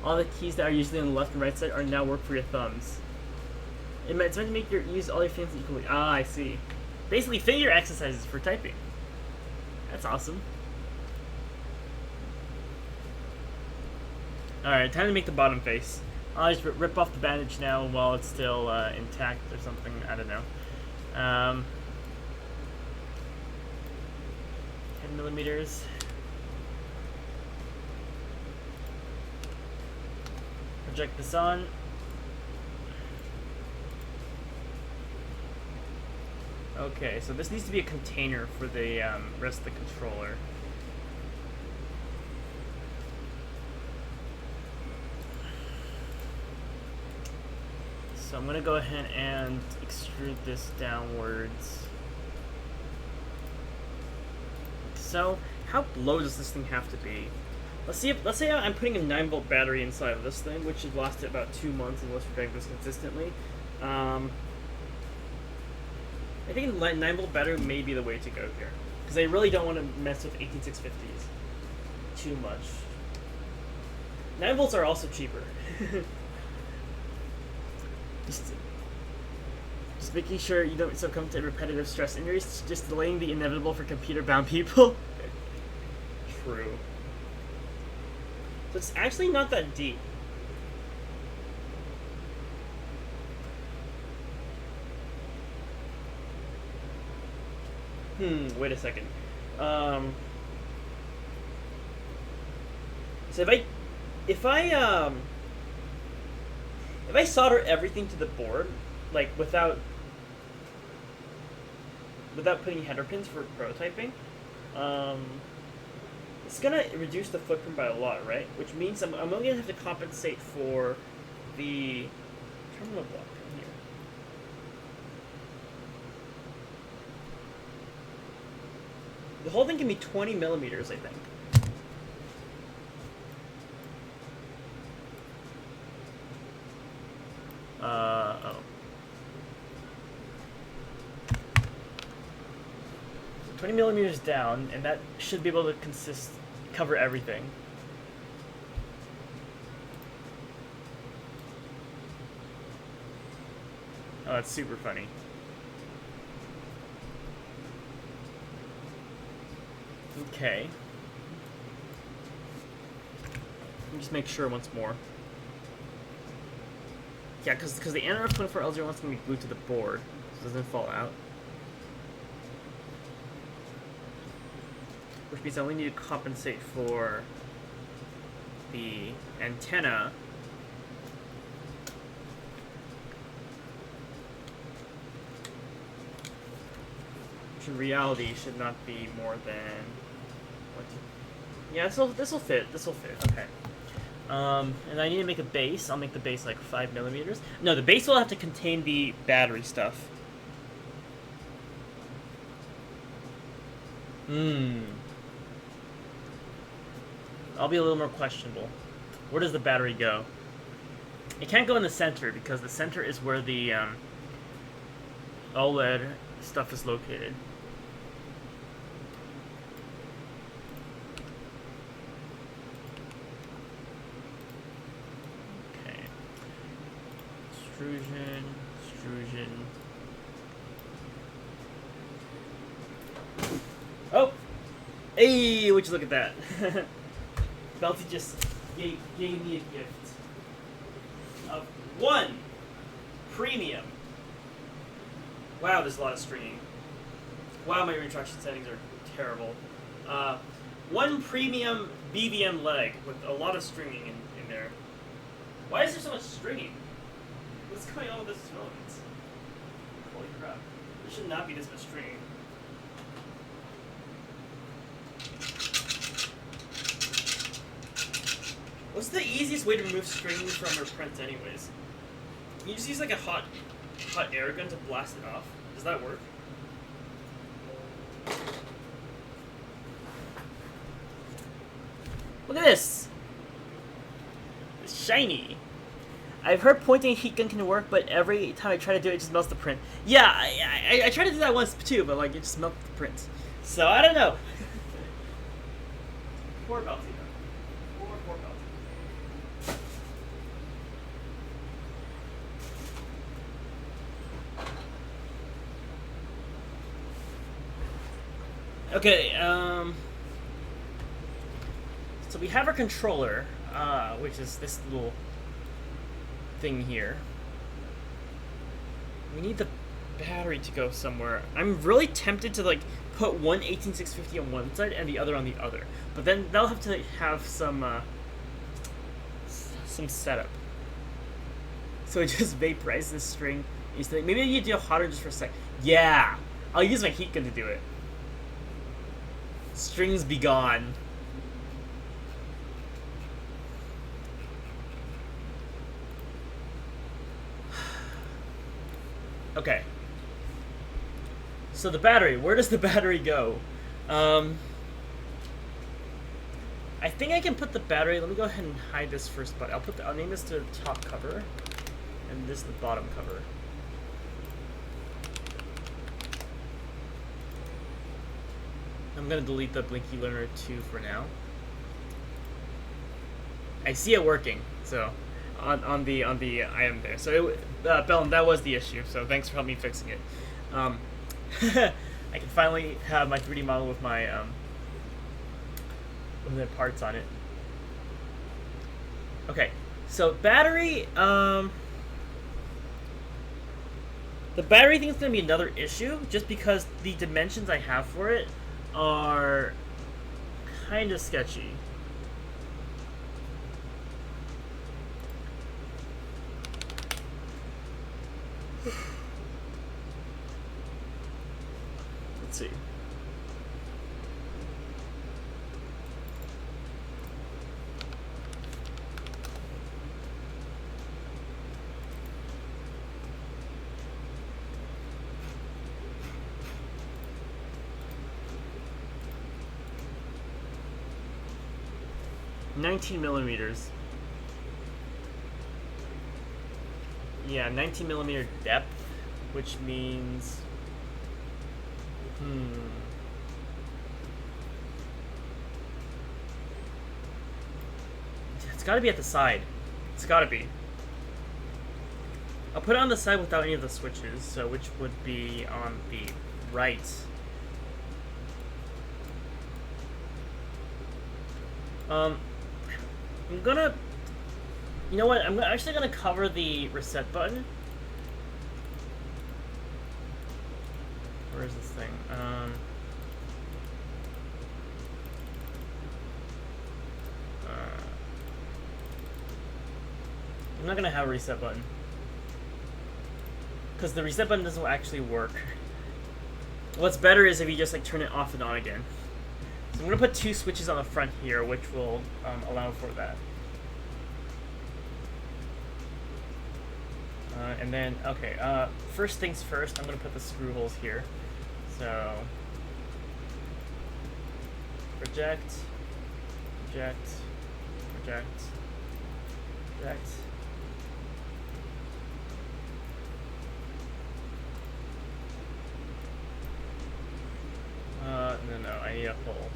All the keys that are usually on the left and right side are now work for your thumbs. It's meant to make use all your fingers equally. Ah, I see. Basically, finger exercises for typing. That's awesome. Alright, time to make the bottom face. I'll just rip off the bandage now while it's still intact or something. I don't know. 10 millimeters. Project this on. Okay, so this needs to be a container for the rest of the controller. So I'm gonna go ahead and extrude this downwards. So, how low does this thing have to be? Let's say I'm putting a 9-volt battery inside of this thing, which should last it about 2 months unless you're doing this consistently. I think a 9-volt battery may be the way to go here, because I really don't want to mess with 18650s too much. 9 volts are also cheaper. just making sure you don't succumb to repetitive stress injuries, just delaying the inevitable for computer-bound people. True. So it's actually not that deep. Wait a second. So if I solder everything to the board, like without putting header pins for prototyping, it's gonna reduce the footprint by a lot, right? Which means I'm only gonna have to compensate for the terminal block in here. The whole thing can be 20 millimeters, I think. Oh. 20 millimeters down, and that should be able to cover everything. Oh, that's super funny. Okay. Let me just make sure once more. Yeah, because the NRF24L01 is going to be glued to the board, so it doesn't fall out. Which means I only need to compensate for the antenna. Which in reality should not be more than... Yeah, this will fit. This will fit. Okay. And I need to make a base. I'll make the base like 5 millimeters. No, the base will have to contain the battery stuff. I'll be a little more questionable. Where does the battery go? It can't go in the center because the center is where the OLED stuff is located. Okay. Extrusion. Oh! Hey, would you look at that? Belty just gave me a gift of 1 premium. Wow, there's a lot of stringing. Wow, my retraction settings are terrible. 1 premium BVM leg with a lot of stringing in there. Why is there so much stringing? What's going on with this filament? Holy crap. There should not be this much stringing. What's the easiest way to remove stringing from your print anyways? You just use like a hot air gun to blast it off. Does that work? Look at this! It's shiny. I've heard pointing a heat gun can work, but every time I try to do it, it just melts the print. Yeah, I tried to do that once too, but like it just melted the print. So I don't know. Poor Belty. Poor Belty. Okay, so we have our controller, which is this little thing here. We need the battery to go somewhere. I'm really tempted to like put one 18650 on one side and the other on the other, but then they'll have to have some setup. So it just vaporizes the string instantly. Maybe I need to do it hotter just for a sec. Yeah, I'll use my heat gun to do it. Strings be gone. Okay. So the battery, where does the battery go? I think I can put the battery, let me go ahead and hide this first, but I'll name this the top cover, and this the bottom cover. I'm gonna delete the Blinky Learner 2 for now. I see it working, so on the item there. So Bellum, that was the issue. So thanks for helping me fixing it. I can finally have my 3D model with my with the parts on it. Okay, so battery. The battery thing is gonna be another issue, just because the dimensions I have for it are kind of sketchy. Let's see. $19mm. Yeah, 19mm depth, which means it's got to be at the side. It's got to be. I'll put it on the side without any of the switches, so which would be on the right. I'm gonna, you know what? I'm actually gonna cover the reset button. Where is this thing? I'm not gonna have a reset button because the reset button doesn't actually work. What's better is if you just like turn it off and on again. So I'm gonna put 2 switches on the front here, which will allow for that. And then, okay, first things first, I'm gonna put the screw holes here. So, project, project, project, project. a hole.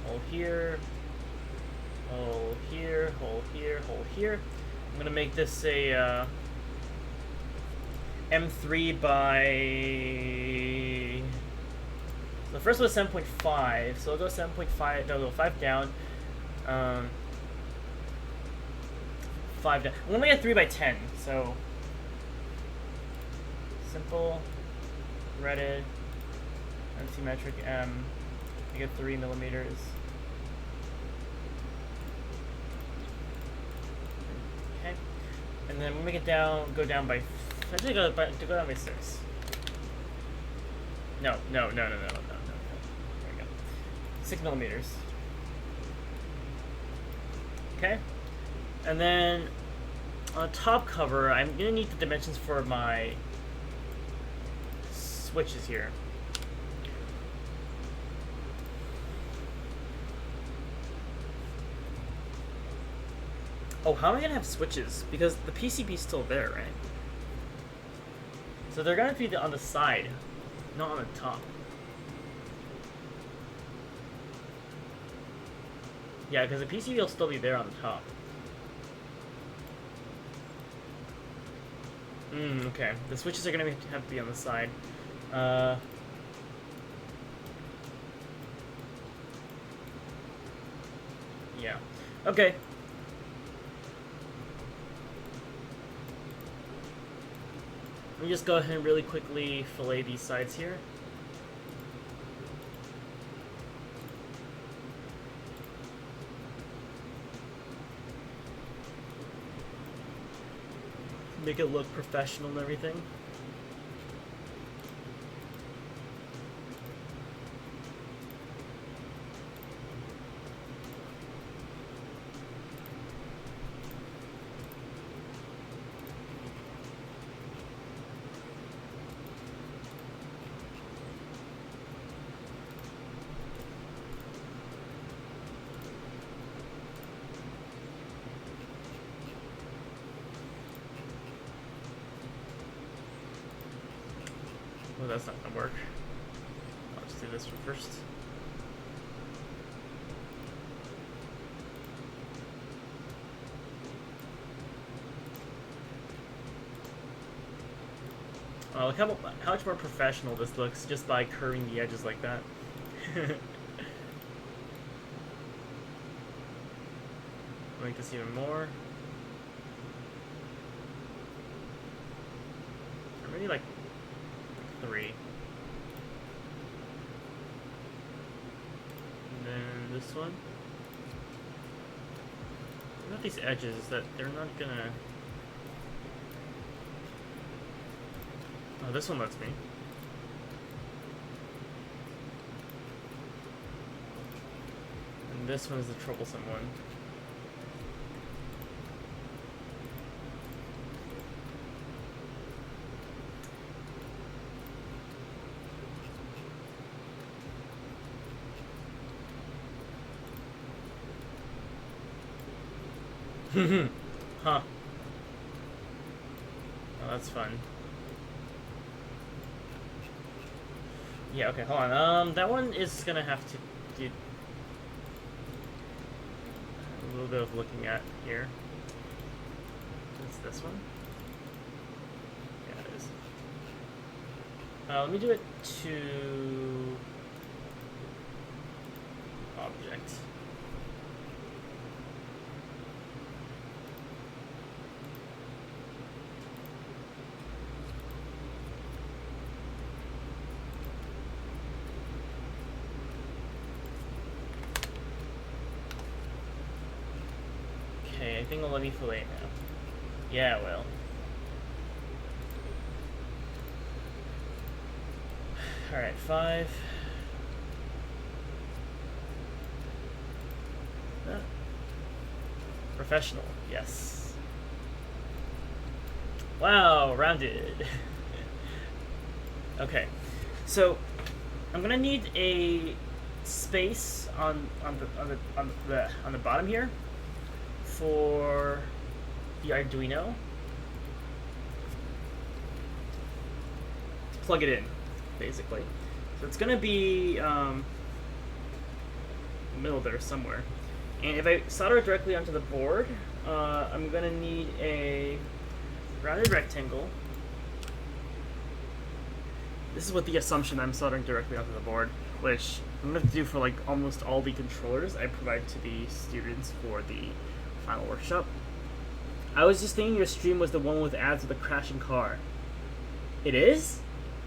Hole here. Hole here. Hole here. Hole here. I'm gonna make this a M3 by. So the first one was 7.5, so I'll go 7.5. No, go 5 down. 5 down. I'm gonna make a 3 by 10. So simple, threaded, anti-metric M. I get 3 millimeters. Okay, and then we'll make it down. Go down by. Actually, go down by 6. No. There we go. 6 millimeters. Okay, and then on the top cover, I'm gonna need the dimensions for my switches here. Oh, how am I gonna have switches? Because the PCB's still there, right? So they're gonna be on the side, not on the top. Yeah, because the PCB will still be there on the top. Okay. The switches are gonna have to be on the side. Yeah. Okay. Let me just go ahead and really quickly fillet these sides here. Make it look professional and everything. Well, that's not gonna work. I'll just do this one first. Look how much more professional this looks just by curving the edges like that. Make this even more. Or maybe like 3. And then this one. Got these edges that they're not gonna. Oh, this one lets me. And this one is the troublesome one. Huh. Oh, that's fun. Yeah, okay, hold on. That one is gonna have to do a little bit of looking at here. What's this one? Yeah, it is. Let me do it to object. Okay, I think it'll let me fillet now. Yeah, it will. Alright, 5. Professional, yes. Wow, rounded. Okay, so I'm gonna need a space on the bottom here for the Arduino. Plug it in, basically. So it's gonna be middle there somewhere. And if I solder it directly onto the board, I'm gonna need a rounded rectangle. This is with the assumption I'm soldering directly onto the board, which I'm gonna have to do for like almost all the controllers I provide to the students for the final workshop. I was just thinking your stream was the one with ads with a crashing car. It is?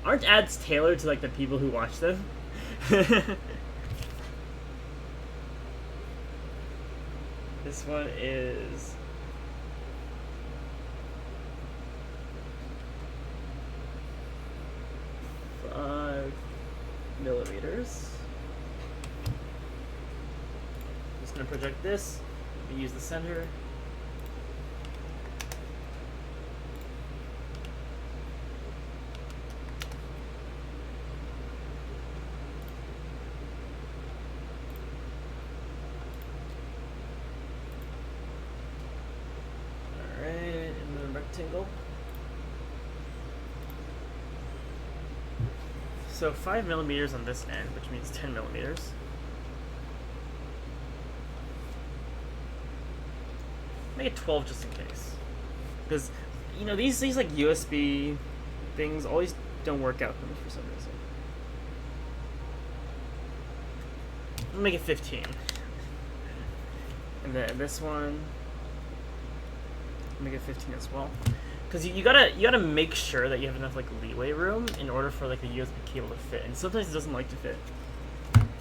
Aren't ads tailored to like the people who watch them? This one is 5mm. Just gonna project this. Use the center. Rectangle. So 5mm on this end, which means 10mm. Make it 12 just in case, because you know these like USB things always don't work out for me for some reason. I'll make it 15, and then this one. Make it 15 as well, because you gotta make sure that you have enough like leeway room in order for like the USB cable to fit, and sometimes it doesn't like to fit.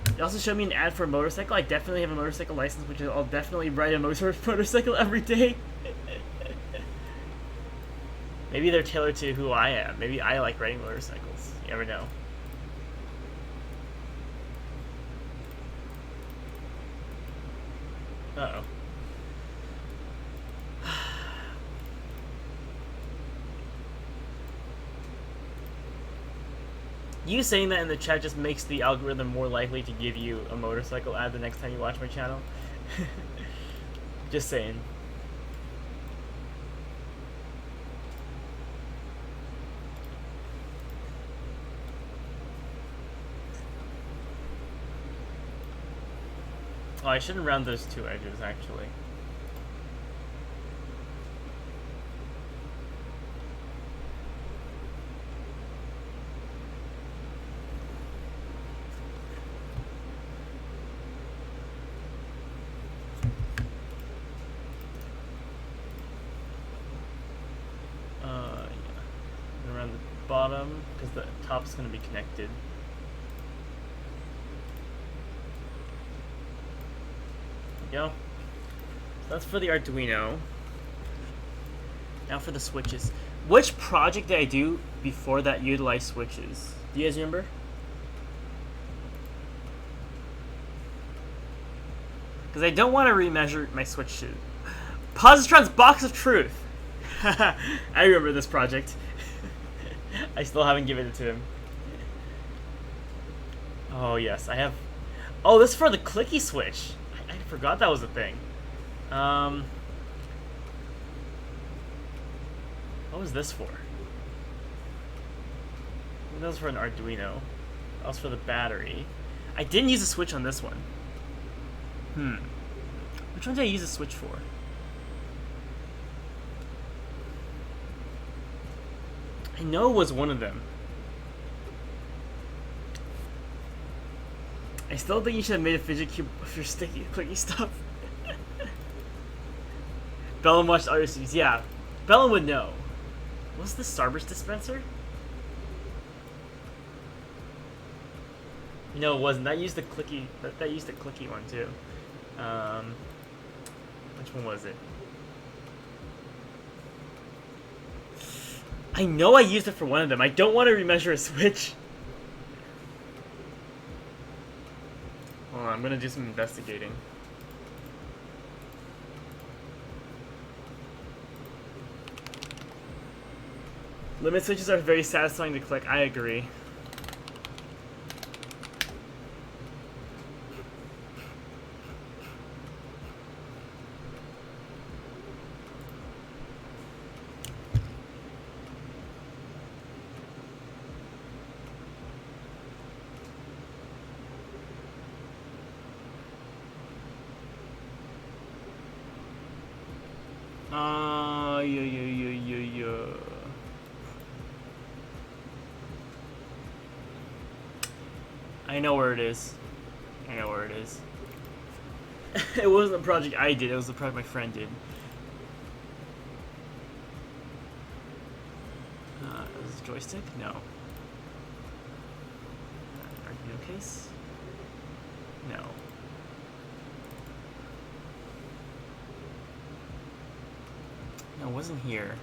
It also showed me an ad for a motorcycle. I definitely have a motorcycle license, which I'll definitely ride a motorcycle every day. Maybe they're tailored to who I am. Maybe I like riding motorcycles. You never know. Uh-oh. You saying that in the chat just makes the algorithm more likely to give you a motorcycle ad the next time you watch my channel. Just saying. Oh, I shouldn't round those two edges, actually. Around the bottom, because the top's going to be connected. There we go. So that's for the Arduino. Now for the switches. Which project did I do before that utilized switches? Do you guys remember? Because I don't want to remeasure my switches. Positron's Box of Truth! I remember this project. I still haven't given it to him. Oh, yes, I have... Oh, this is for the clicky switch. I forgot that was a thing. What was this for? That was for an Arduino. That was for the battery. I didn't use a switch on this one. Which one did I use a switch for? I know it was one of them. I still think you should have made a fidget cube of your sticky, clicky stuff. Bellum watched other series. Yeah, Bellum would know. What's the Starburst dispenser? No, it wasn't. That used the clicky. That used the clicky one too. Which one was it? I know I used it for one of them. I don't want to remeasure a switch. Hold on, I'm gonna do some investigating. Limit switches are very satisfying to click. I agree. Yeah. I know where it is. It wasn't a project I did, it was a project my friend did. Is this a joystick? No. Arduino case? No. No, it wasn't here.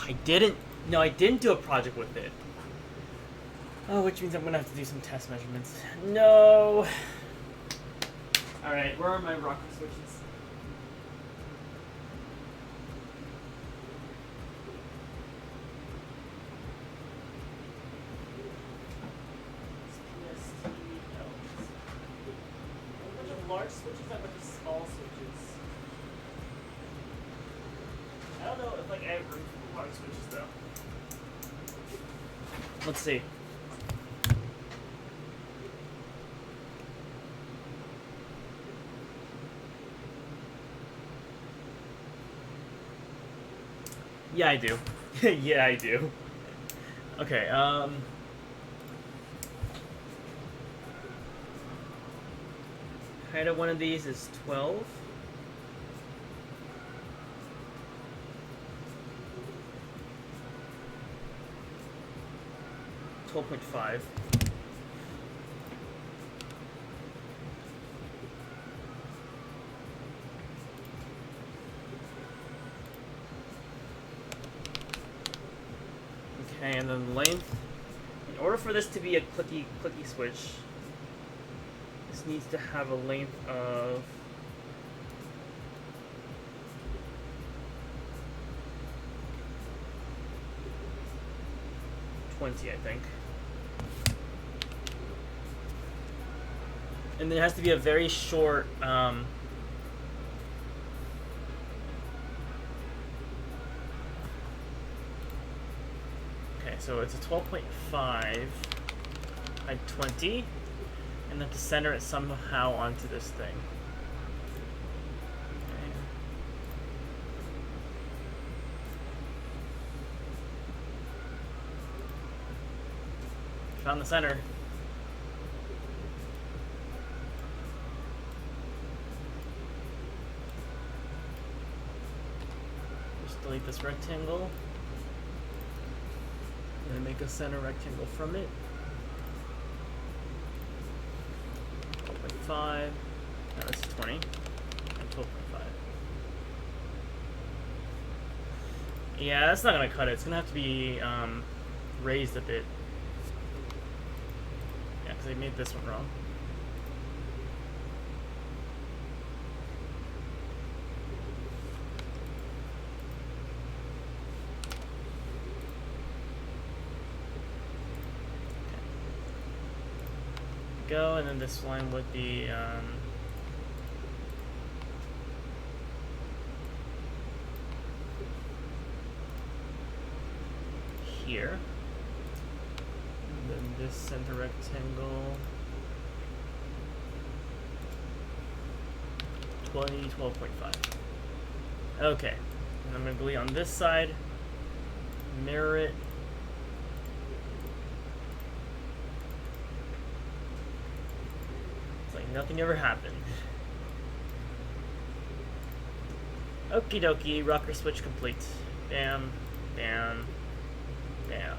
I didn't do a project with it. Oh, which means I'm gonna have to do some test measurements. No! Alright, where are my rocker switches? Large switches, a bunch of small switches. I don't know if I have room for large switches though. Let's see. Yeah, I do. Yeah, I do. Okay, height of one of these is 12. $12.5. Okay, and then length. In order for this to be a clicky switch, this needs to have a length of 20, I think. And there has to be a very short okay, so it's a 12.5 by 20, and then to center it somehow onto this thing. Okay. Found the center. Delete this rectangle and make a center rectangle from it. 12.5. No, that's 20. And 12.5. Yeah, that's not gonna cut it. It's gonna have to be raised a bit. Yeah, because I made this one wrong. Go, and then this line would be here, and then this center rectangle 12.5. Okay, and I'm going to glue on this side, mirror it. Nothing ever happened. Okie dokie, rocker switch complete. Bam, bam, bam.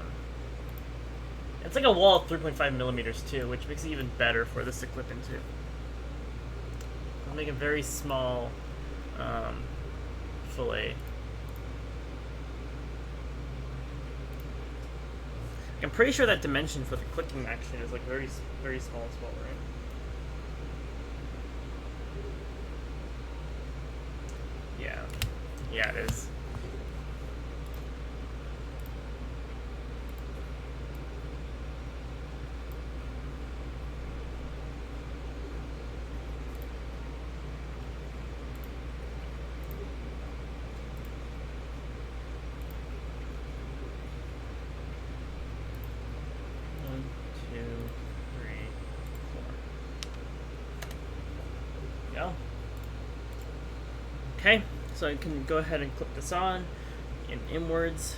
It's like a wall of 3.5 millimeters too, which makes it even better for this to clip into. I'll make a very small fillet. I'm pretty sure that dimension for the clicking action is like very small as well, right? Yeah, it is. One, two, three, four. Okay, so I can go ahead and clip this on in inwards.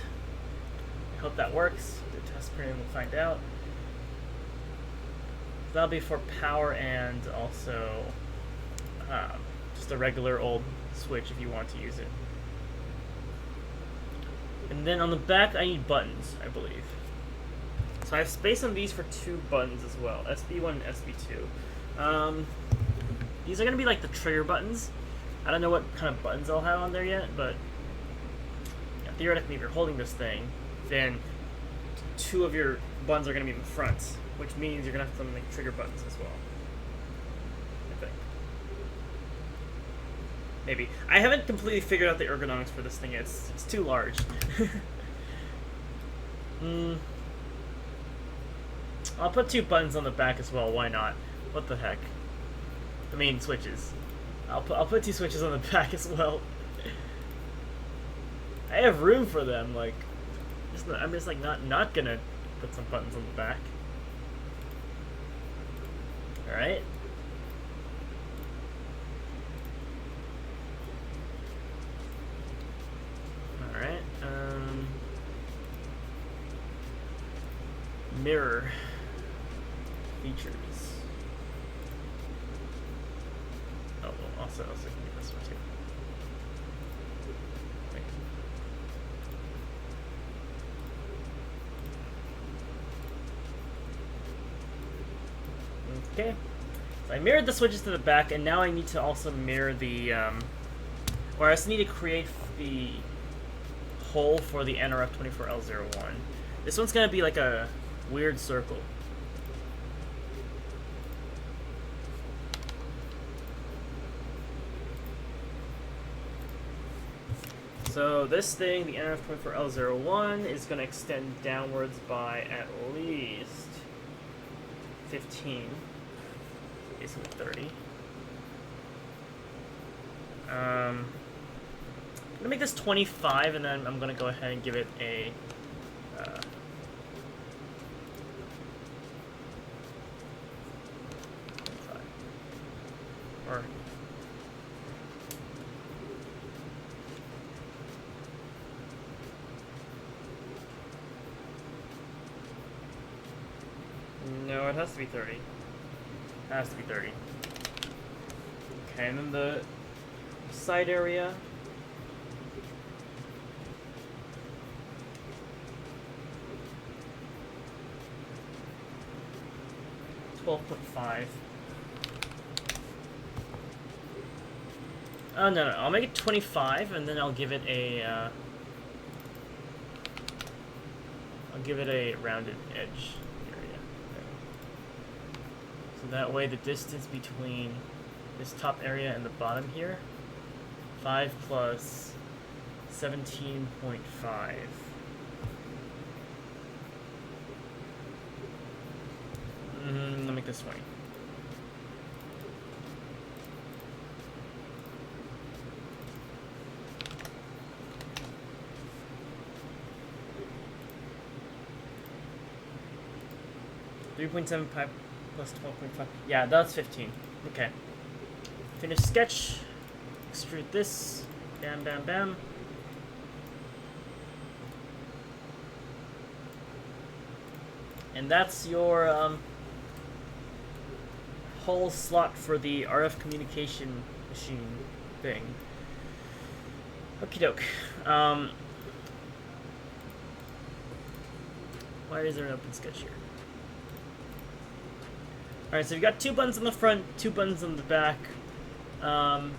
I hope that works. The test printing will find out. That'll be for power and also just a regular old switch if you want to use it. And then on the back, I need buttons, I believe. So I have space on these for 2 buttons as well, SB1 and SB2. These are going to be like the trigger buttons. I don't know what kind of buttons I'll have on there yet, but yeah, theoretically, if you're holding this thing, then 2 of your buttons are going to be in the front, which means you're going to have to make trigger buttons as well. I think. Maybe. I haven't completely figured out the ergonomics for this thing yet. It's too large. I'll put 2 buttons on the back as well. Why not? What the heck? I mean, switches. I'll put 2 switches on the back as well. I have room for them. Like, I'm just like not gonna put some buttons on the back. All right. All right. Mirror features. Oh, well, also can get this one too. Okay. So I mirrored the switches to the back, and now I need to also mirror the, or I just need to create the hole for the NRF24L01. This one's gonna be like a weird circle. So this thing, the NRF24L01, is going to extend downwards by at least 15, basically 30. I'm going to make this 25, and then I'm going to go ahead and give it a... or... No, it has to be 30. It has to be 30. Okay, and then the side area. $12.5. Oh, no, I'll make it 25, and then I'll give it a, rounded edge area. There. So that way the distance between this top area and the bottom here, 5 plus 17.5. Let me make this 20. $3.75 plus 12.5. Yeah, that's 15. Okay. Finish sketch. Extrude this. Bam, bam, bam. And that's your whole slot for the RF communication machine thing. Okie doke. Why is there an open sketch here? Alright, so we've got 2 buttons on the front, 2 buttons on the back. Now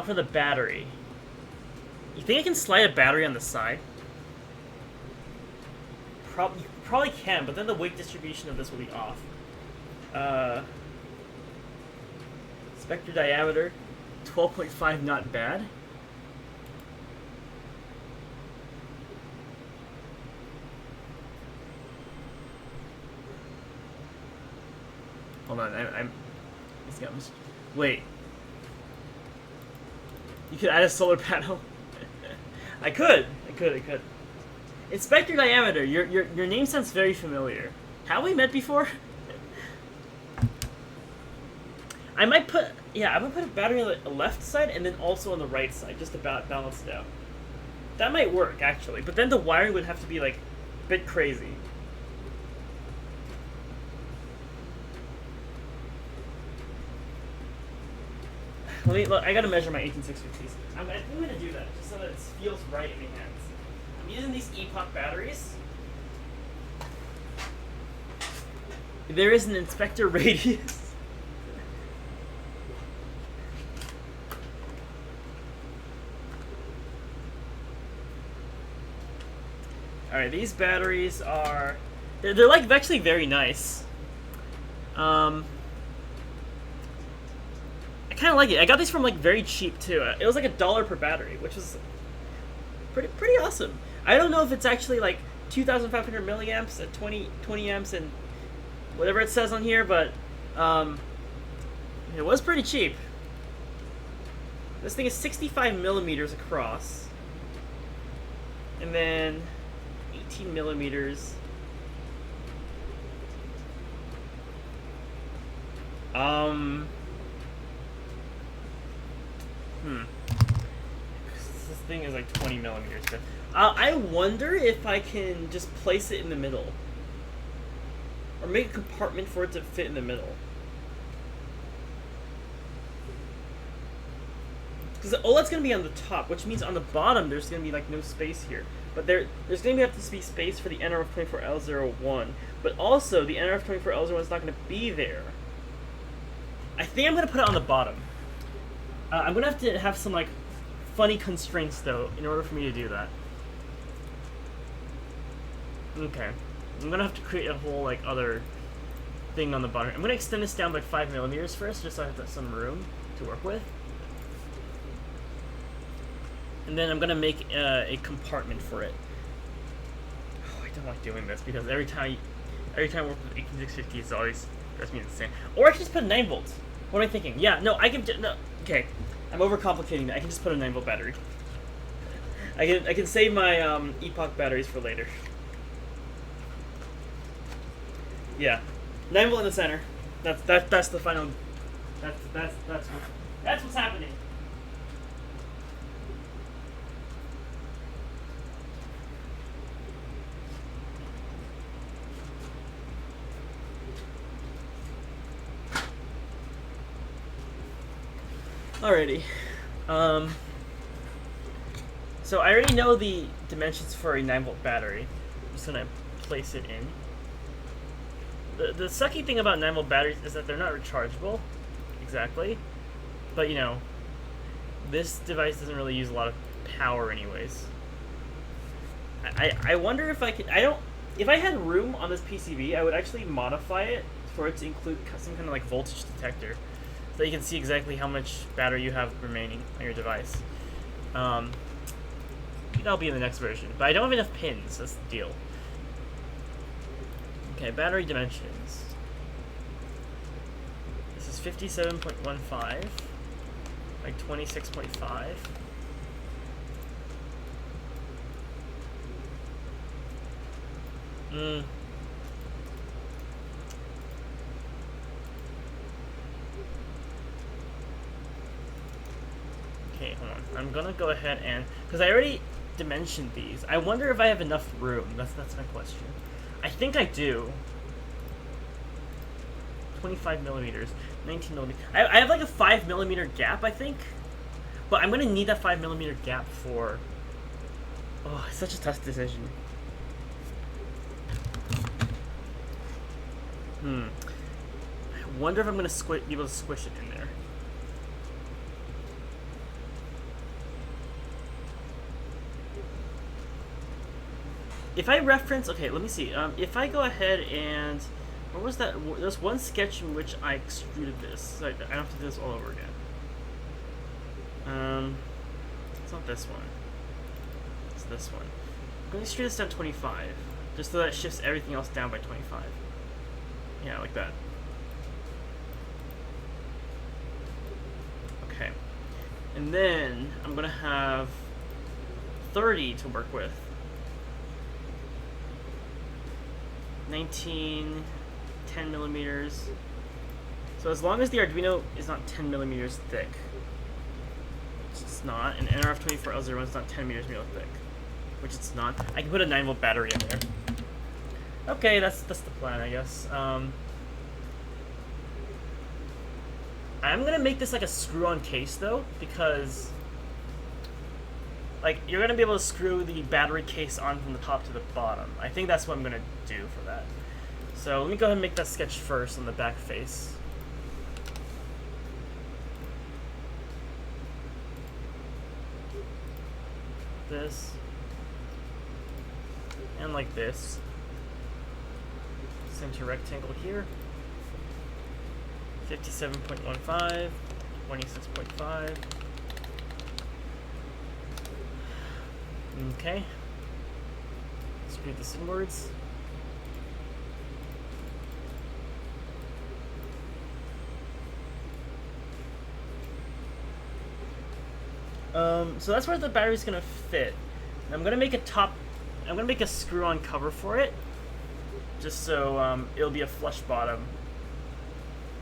for the battery. You think I can slide a battery on the side? Probably can, but then the weight distribution of this will be off. Spectre diameter, 12.5, not bad. Hold on, I'm wait. You could add a solar panel. I could. Inspector diameter. Your name sounds very familiar. Have we met before? I might put, yeah, I'm gonna put a battery on the left side and then also on the right side, just to balance it out. That might work, actually, but then the wiring would have to be, like, a bit crazy. I gotta measure my 18650s. I'm gonna do that, just so that it feels right in my hands. I'm using these Epoch batteries. There is an inspector radius. Alright, these batteries are... They're like actually very nice. I kind of like it. I got these from like very cheap too. It was like $1 per battery, which was pretty awesome. I don't know if it's actually like 2,500 milliamps at 20 amps and whatever it says on here, but it was pretty cheap. This thing is 65 millimeters across, and then 18 millimeters. This thing is like 20 millimeters. But I wonder if I can just place it in the middle, or make a compartment for it to fit in the middle. Because the OLED's going to be on the top, which means on the bottom there's going to be like no space here. But there's going to have to be space for the NRF24L01. But also, the NRF24L01 is not going to be there. I think I'm going to put it on the bottom. I'm going to have some like funny constraints though in order for me to do that. Okay. I'm going to have to create a whole like other thing on the bottom. I'm going to extend this down by 5 millimeters first, just so I have some room to work with. And then I'm going to make a compartment for it. Oh, I don't like doing this because every time I work with 18650, it's always drives me insane. Or I can just put a 9 volts. What am I thinking? Yeah, no, I can no. Okay, I'm overcomplicating that. I can just put a 9 volt battery. I can save my Epoch batteries for later. Yeah, 9 volt in the center. That's the final. That's what's happening. Alrighty. So I already know the dimensions for a 9 volt battery. I'm just gonna place it in. The sucky thing about 9 volt batteries is that they're not rechargeable, exactly. But you know, this device doesn't really use a lot of power anyways. I wonder if I could, if I had room on this PCB, I would actually modify it for it to include some kind of like voltage detector, so you can see exactly how much battery you have remaining on your device. That'll be in the next version, but I don't have enough pins, that's the deal. Okay, battery dimensions. This is 57.15 by 26.5. Okay, hold on. I'm gonna go ahead and, because I already dimensioned these. I wonder if I have enough room. That's my question. I think I do. 25 millimeters, 19 millimeters. I have like a 5 millimeter gap, I think. But I'm gonna need that 5 millimeter gap for. Oh, it's such a tough decision. I wonder if I'm gonna be able to squish it in there. If I reference, okay, let me see. If I go ahead and, what was that? There's one sketch in which I extruded this. So I don't have to do this all over again. It's not this one. It's this one. I'm going to extrude this down 25, just so that it shifts everything else down by 25. Yeah, like that. Okay. And then I'm going to have 30 to work with. 19, 10 millimeters. So as long as the Arduino is not 10 millimeters thick, which it's not, and NRF24L01 is not 10 millimeters thick, which it's not, I can put a 9-volt battery in there. Okay, that's the plan, I guess. I'm gonna make this like a screw-on case though, because like you're gonna be able to screw the battery case on from the top to the bottom. I think that's what I'm gonna do for that. So let me go ahead and make that sketch first on the back face. This and like this. Center rectangle here. 57.15, 26.5. Okay. Screw this inwards. So that's where the battery's gonna fit. And I'm gonna make a screw-on cover for it, just so it'll be a flush bottom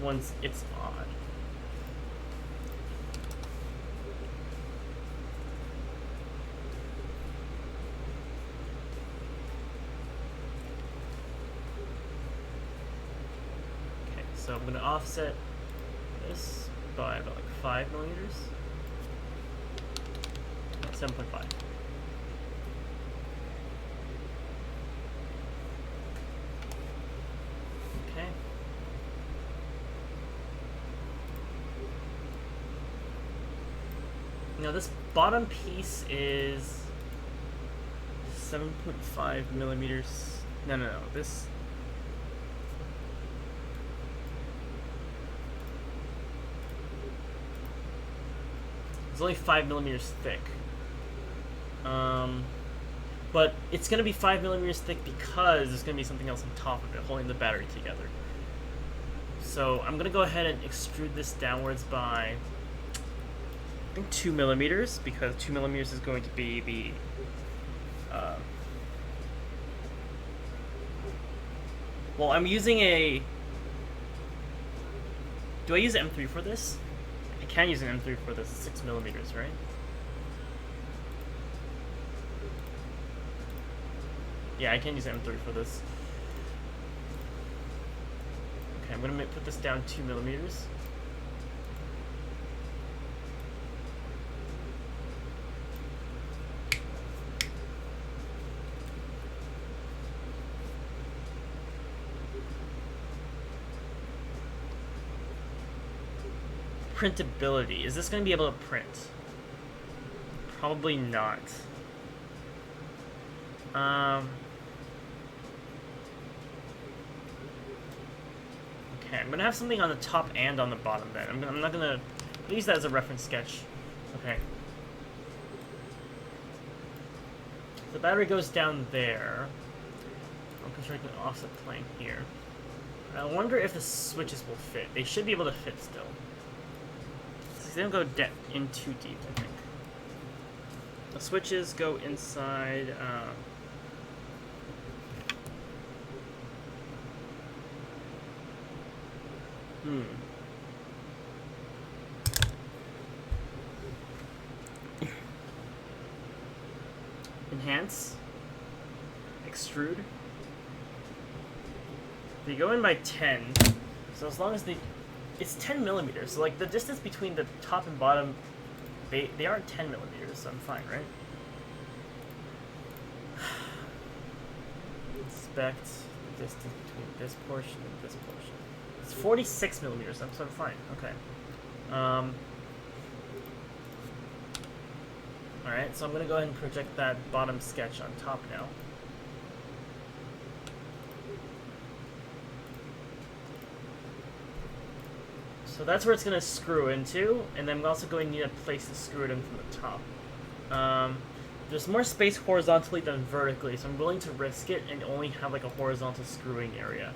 once it's on. Okay, so I'm going to offset this by about like 5 millimeters. 7.5. Okay. Now this bottom piece is 7.5 millimeters. No. This. It's only 5 millimeters thick. But it's going to be 5 millimeters thick because there's going to be something else on top of it holding the battery together. So I'm going to go ahead and extrude this downwards by, I think, 2 millimeters, because 2 millimeters is going to be the well, I'm using a, do I use an M3 for this? I can use an M3 for this. It's 6 millimeters, right? Yeah, I can use M3 for this. Okay, I'm gonna put this down 2 millimeters. Printability. Is this gonna be able to print? Probably not. Okay, I'm gonna have something on the top and on the bottom then. I'm not gonna use that as a reference sketch. Okay. The battery goes down there. I'm constructing an offset plane here. I wonder if the switches will fit. They should be able to fit still. They don't go in too deep, I think. The switches go inside. Enhance. Extrude. They go in by 10. So as long as it's 10 millimeters. So like the distance between the top and bottom, they aren't 10 millimeters. So I'm fine, right? Inspect the distance between this portion and this portion. It's 46 millimeters. So I'm fine. Okay. Alright, so I'm going to go ahead and project that bottom sketch on top now. So that's where it's going to screw into, and then I'm also going to need a place to screw it in from the top. There's more space horizontally than vertically, so I'm willing to risk it and only have like a horizontal screwing area.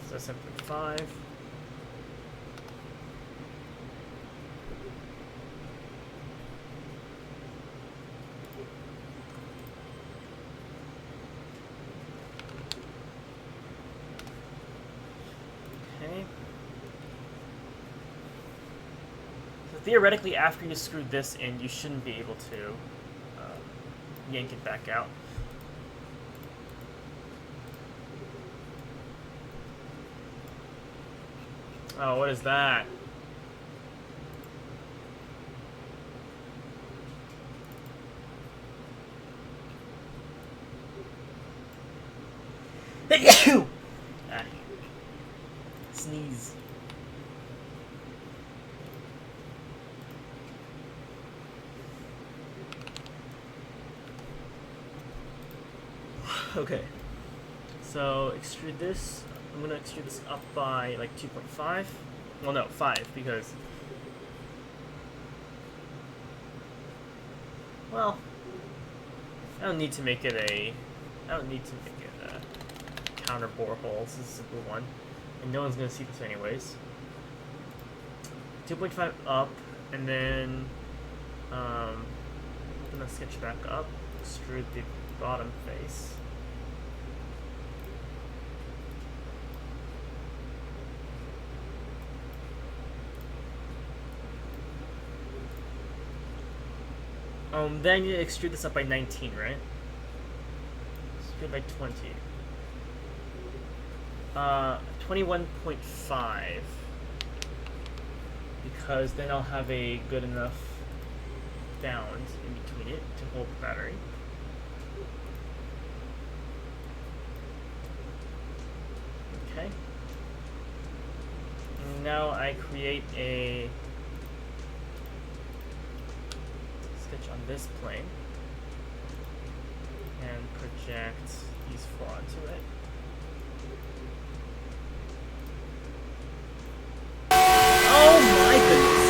So 7.5. theoretically, after you screw this in, you shouldn't be able to yank it back out. Oh, what is that? Ah. Sneeze. Okay. So extrude this. I'm gonna extrude this up by like 2.5. Well, no, 5 because. Well, I don't need to make it a. I don't need to make it a counter borehole. This is a simple one, and no one's gonna see this anyways. 2.5 up, and then I'm gonna sketch back up, extrude the bottom face. Then you extrude this up by 19, right? Extrude by 20. 21.5. Because then I'll have a good enough bound in between it to hold the battery. Okay. And now I create a sketch on this plane and project these four onto it. Oh my goodness!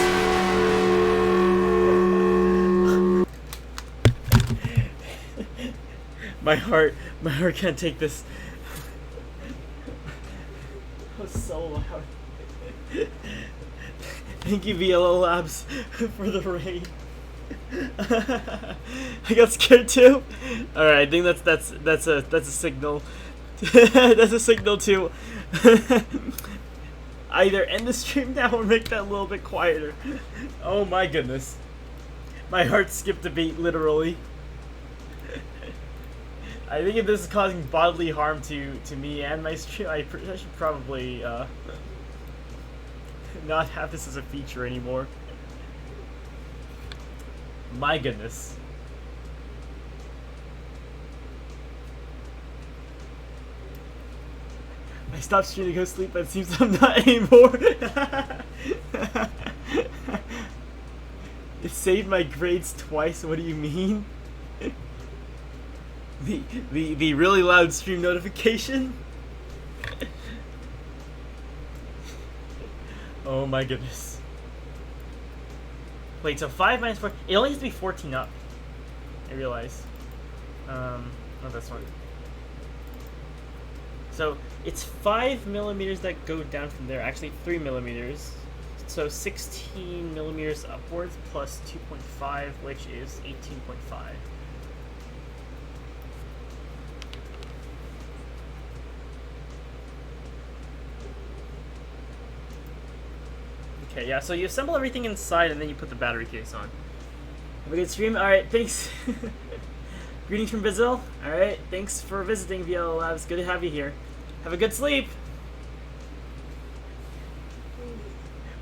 my heart can't take this. That was so loud. Thank you, VLO Labs, for the rain. I got scared too. All right, I think that's a signal. That's a signal to either end the stream now or make that a little bit quieter. Oh my goodness, my heart skipped a beat literally. I think if this is causing bodily harm to me and my stream, I should probably not have this as a feature anymore. My goodness. I stopped streaming to go sleep, but it seems I'm not anymore. It saved my grades twice, what do you mean? The really loud stream notification? Oh my goodness. Wait, so 5 minus 4, it only has to be 14 up. I realize. Oh, that's one. So, it's 5 millimeters that go down from there, actually 3 millimeters. So 16 millimeters upwards plus 2.5, which is 18.5. Okay, yeah, so you assemble everything inside and then you put the battery case on. Have a good stream. Alright, thanks. Greetings from Brazil. Alright, thanks for visiting VLO Labs. Good to have you here. Have a good sleep.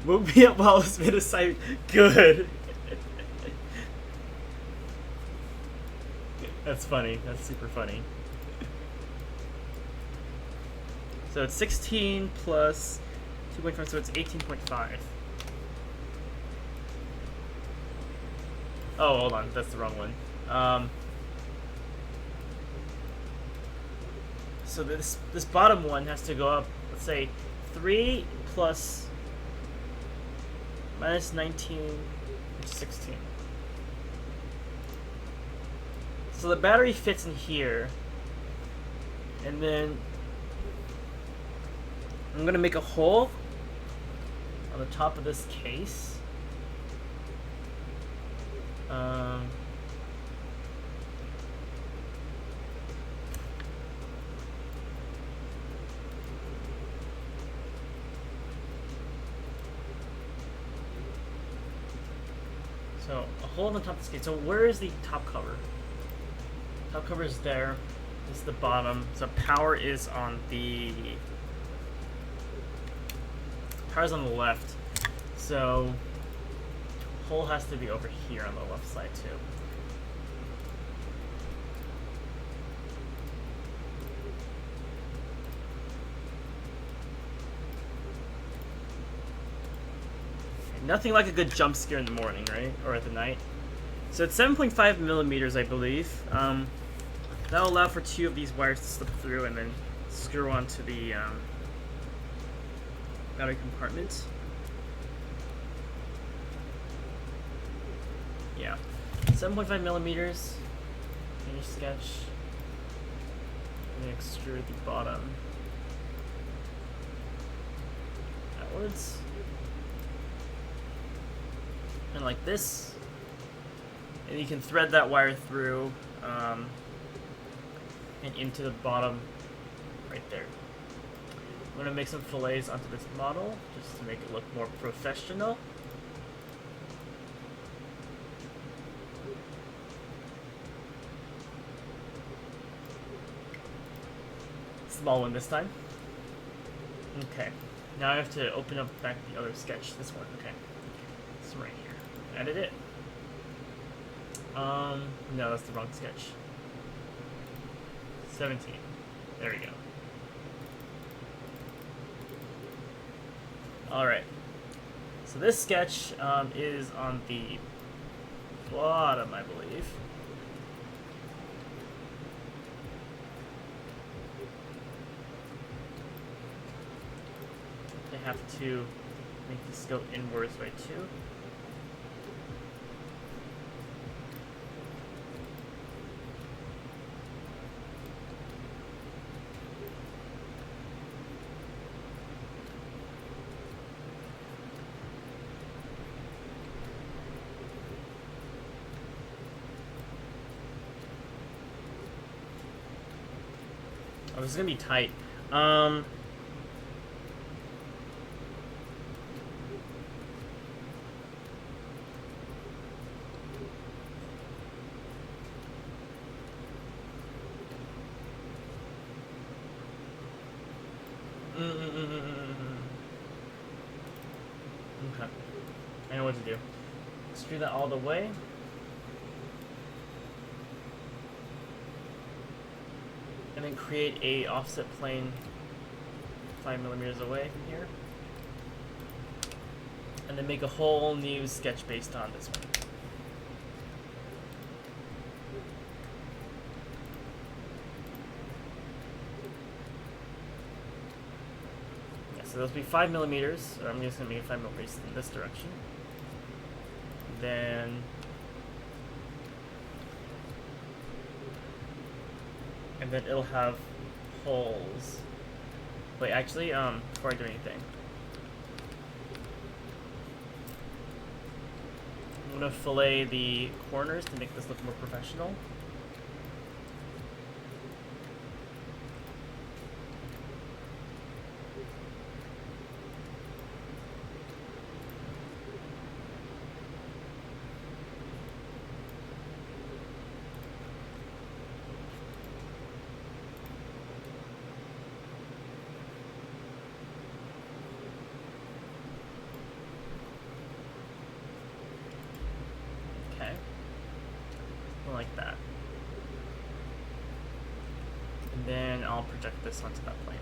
Woke me up while I was mid of sight. Good. That's funny. That's super funny. So it's 16 plus 2.5, so it's 18.5. Oh, hold on, that's the wrong one. So this bottom one has to go up, let's say, 3 plus minus 19, which is 16. So the battery fits in here, and then I'm gonna make a hole on the top of this case. So a hole on the top of the skate. So where is the top cover? Top cover is there. This is the bottom. So power is on the left. So hole has to be over here on the left side too. Nothing like a good jump scare in the morning, right? Or at the night. So it's 7.5 millimeters, I believe. That'll allow for 2 of these wires to slip through and then screw onto the battery compartment. Yeah. 7.5 millimeters. Finish sketch. And extrude the bottom outwards. And like this, and you can thread that wire through and into the bottom right there. I'm going to make some fillets onto this model just to make it look more professional. Small one this time. Okay, now I have to open up back the other sketch, this one, okay. It's right here. Edit it. No, that's the wrong sketch. 17. There we go. Alright. So this sketch is on the bottom, I believe. They have to make this go inwards right too. Oh, this is gonna be tight. Okay. I know what to do. Screw that all the way. And then create a offset plane 5 millimeters away from here. And then make a whole new sketch based on this one. Yeah, so those will be 5 millimeters. So I'm just going to make 5 millimeters in this direction. Then and then it'll have holes. Wait, actually, before I do anything, I'm gonna fillet the corners to make this look more professional. Like that. And then I'll project this onto that plane.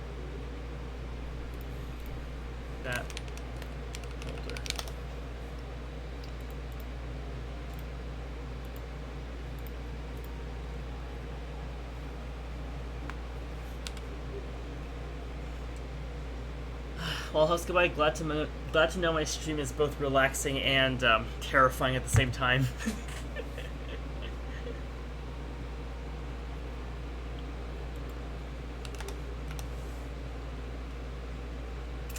That holder. Well, host, goodbye. Glad to know my stream is both relaxing and terrifying at the same time.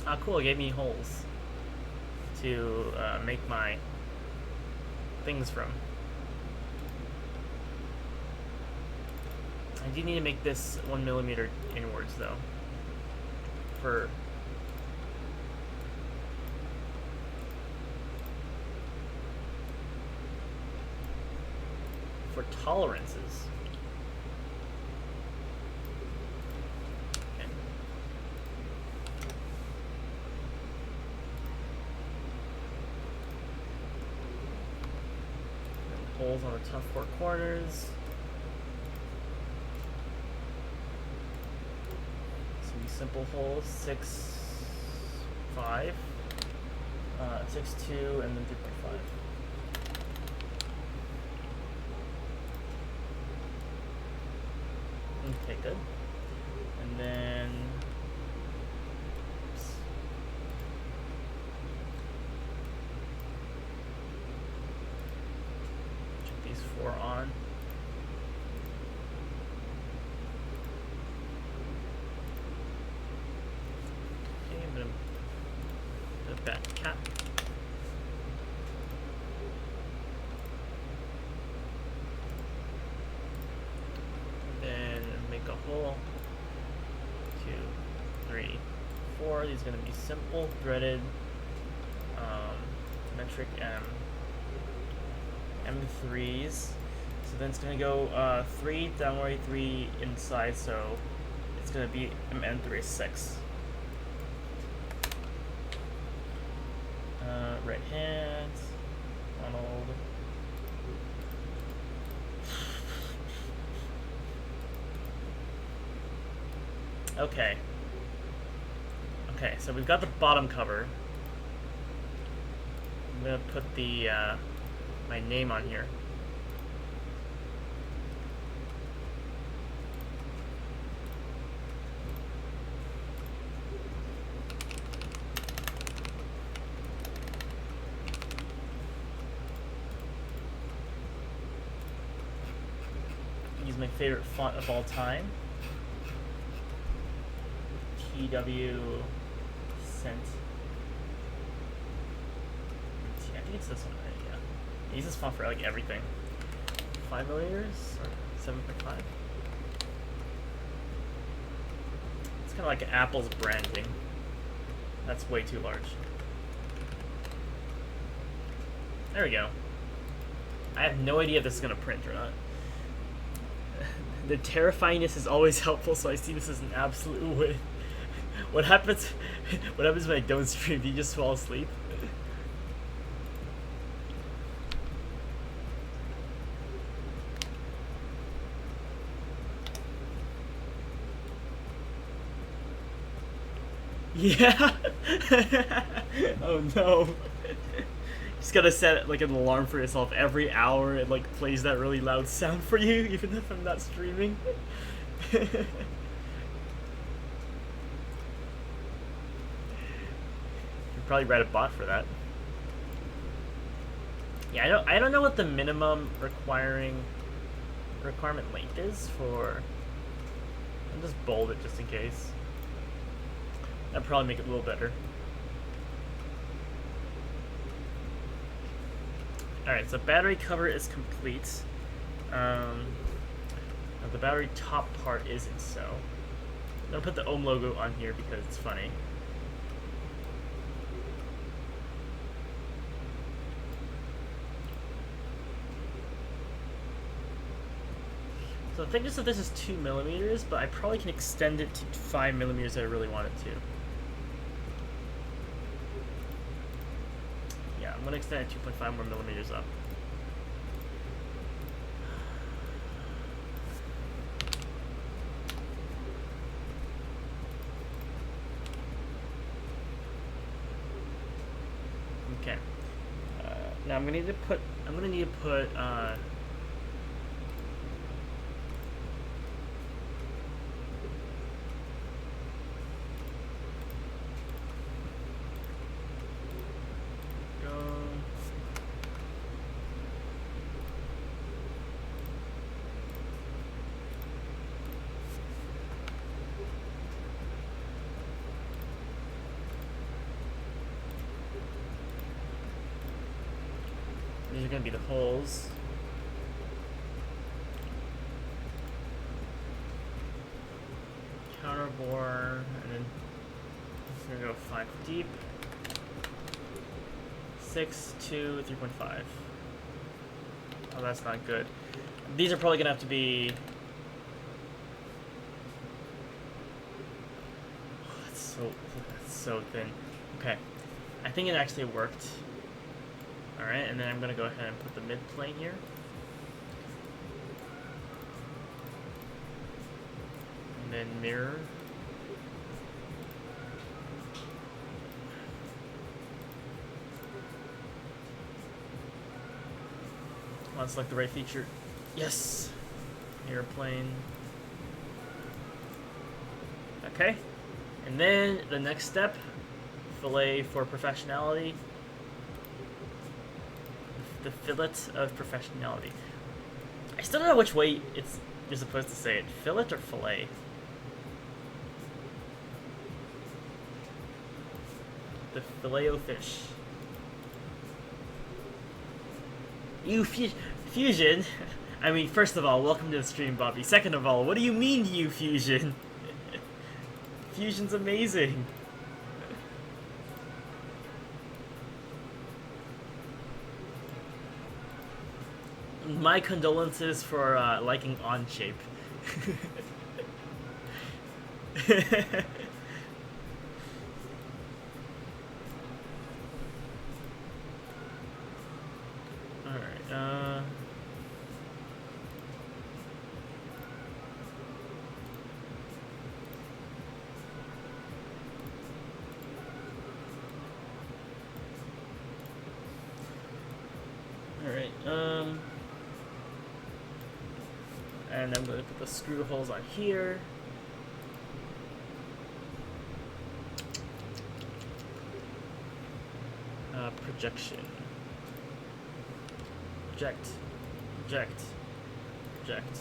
Ah, cool, it gave me holes to make my things from. I do need to make this 1 millimeter inwards though. For tolerances. Okay. And holes on the top four corners. Some simple holes, 6, 5, 6, 2, and then 3.5. Okay, good. And then, oops. Check these 4 on. Okay, I'm gonna put that cap. Hole 2, 3, 4. These are going to be simple threaded metric M3s. So then it's going to go 3 downward, 3 inside. So it's going to be MN36. Right hand, Ronald. Okay. Okay, so we've got the bottom cover. I'm gonna put the my name on here. Use my favorite font of all time. TW Cent. I think it's this one, right? Yeah. I use this font for like everything. 5 millimeters or 7.5. It's kind of like Apple's branding. That's way too large. There we go. I have no idea if this is gonna print or not. The terrifyingness is always helpful, so I see this as an absolute win. What happens when I don't stream? Do you just fall asleep? Yeah. Oh no. Just gotta set like an alarm for yourself every hour. It like plays that really loud sound for you, even if I'm not streaming. Probably write a bot for that. Yeah, I don't know what the minimum requirement length is for. I'll just bold it just in case. That'd probably make it a little better. Alright, so battery cover is complete. Now the battery top part isn't, so I'm gonna put the ohm logo on here because it's funny. So the thickness of this is 2 millimeters, but I probably can extend it to 5 millimeters if I really want it to. Yeah, I'm going to extend it 2.5 more millimeters up. Okay. Now I'm going to need to put these are going to be the holes. Counter bore, and then it's going to go 5 deep. 6, 2, 3.5. Oh, that's not good. These are probably gonna have to be. Oh, that's so thin. Okay, I think it actually worked. All right, and then I'm gonna go ahead and put the mid plane here. And then mirror. I'll select the right feature. Yes! Airplane. Okay. And then the next step, fillet for professionality. The fillet of professionality. I still don't know which way you're supposed to say it. Fillet or fillet? The filet-o-fish. Fusion? I mean, first of all, welcome to the stream, Bobby. Second of all, what do you mean, you Fusion? Fusion's amazing. My condolences for liking OnShape. Alright, and I'm going to put the screw holes on here. Projection. Project. Project. Project.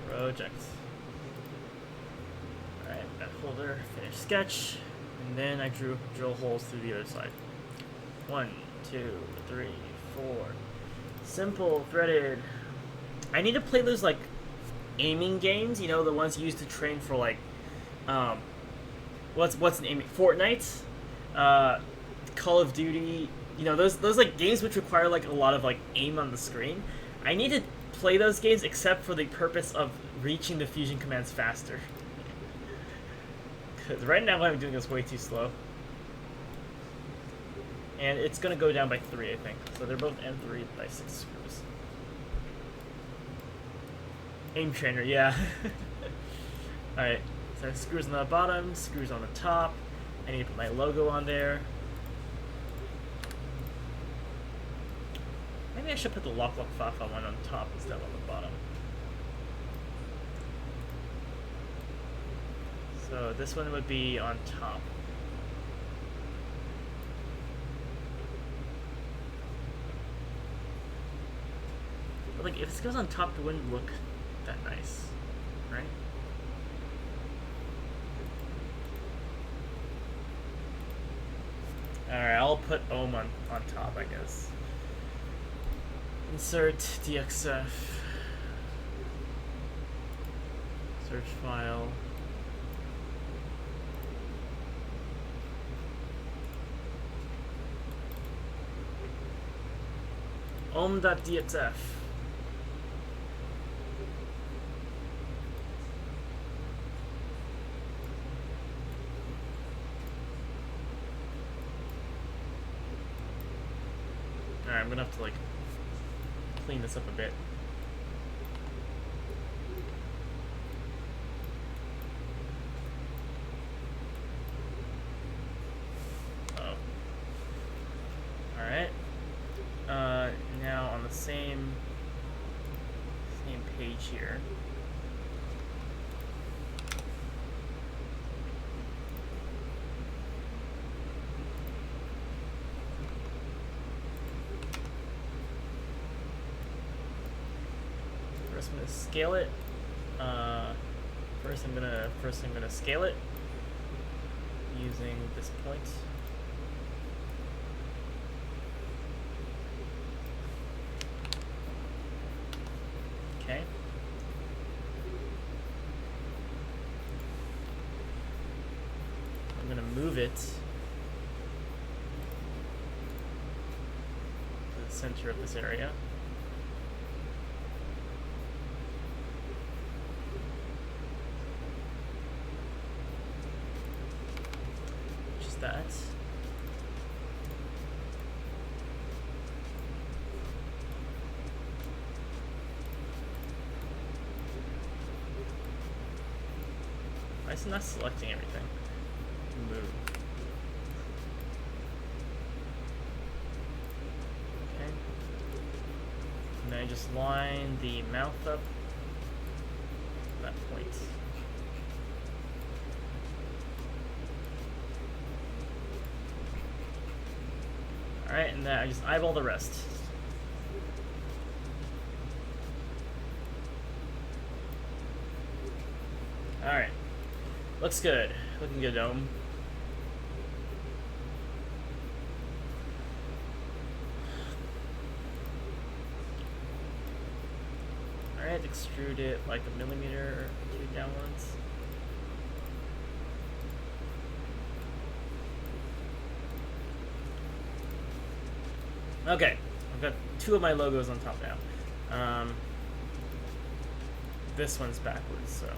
Project. Alright, that folder, finish sketch, and then I drill holes through the other side. 1, 2, 3, 4. Simple, threaded. I need to play those, like, aiming games, you know, the ones used to train for, like, what's an aiming? Fortnite? Call of Duty, you know, those like games which require like a lot of like aim on the screen. I need to play those games except for the purpose of reaching the fusion commands faster. Because right now what I'm doing is way too slow. And it's gonna go down by 3, I think. So they're both N3 by 6 screws. Aim trainer, yeah. Alright, so screws on the bottom, screws on the top. I need to put my logo on there. Maybe I should put the Lock Fafa one on top instead of on the bottom. So this one would be on top. But like, if this goes on top, it wouldn't look that nice, right? Alright, I'll put Ohm on top, I guess. Insert DXF. Search file. Ohm.dxf. Alright, I'm gonna have to like clean this up a bit. Oh. Alright. Now on the same page here. First I'm gonna scale it. First I'm gonna scale it using this point. Okay. I'm gonna move it to the center of this area. It's not selecting everything. Move. Okay. And then I just line the mouth up that point. Alright, and then I just eyeball the rest. Alright. Looks good. Looking good, Dome. Alright, extrude it like a millimeter or 2 downwards. Okay, I've got 2 of my logos on top now. This one's backwards, so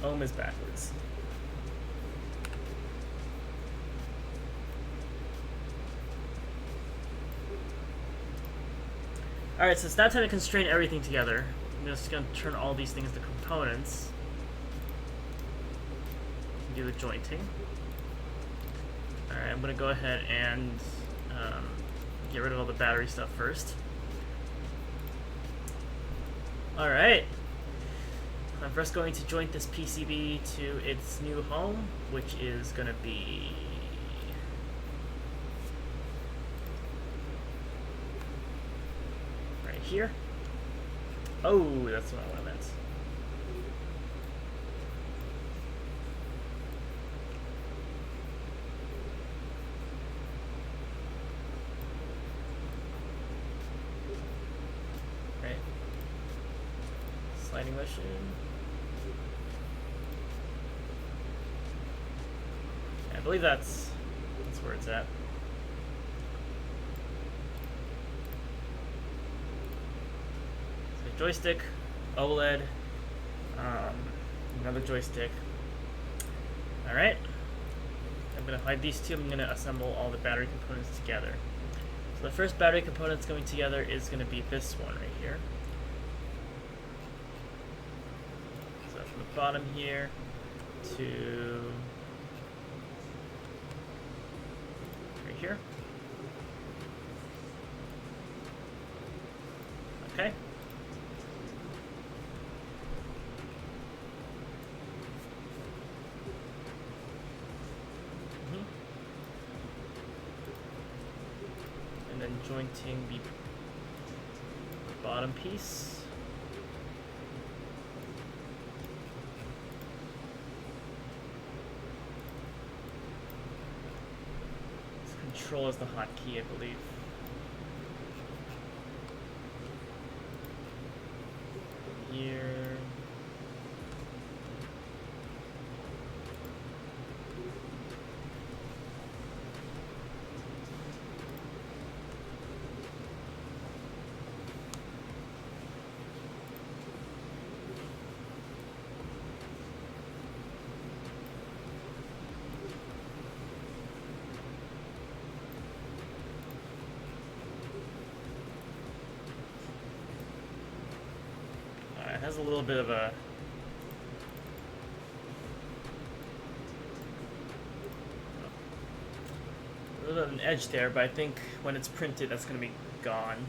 Ohm is backwards. Alright, so it's now time to constrain everything together. I'm just going to turn all these things to components. Do the jointing. Alright, I'm going to go ahead and get rid of all the battery stuff first. Alright. I'm first going to joint this PCB to its new home, which is going to be right here. Oh, that's what I meant. Right. Sliding motion. I believe that's where it's at. So joystick, OLED, another joystick. Alright. I'm going to hide these two. I'm going to assemble all the battery components together. So the first battery component that's going together is going to be this one right here. So from the bottom here to here. Okay. And then jointing the bottom piece. Control is the hotkey, I believe. Here. It has a little bit of a bit of an edge there, but I think when it's printed, that's going to be gone.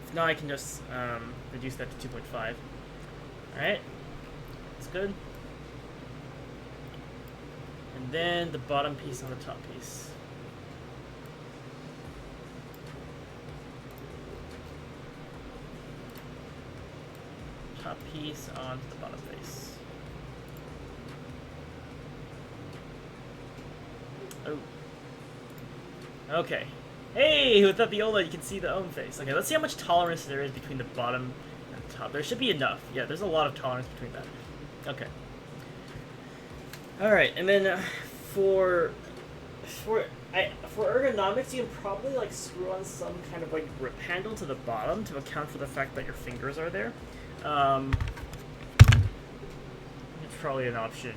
If not, I can just reduce that to 2.5. Alright, that's good. And then the bottom piece on the top piece. Top piece onto the bottom face. Oh. Okay. Hey, without the OLED, you can see the ohm face. Okay, let's see how much tolerance there is between the bottom and top. There should be enough. Yeah, there's a lot of tolerance between that. Okay. All right, and then for ergonomics, you can probably like screw on some kind of like grip handle to the bottom to account for the fact that your fingers are there. It's probably an option.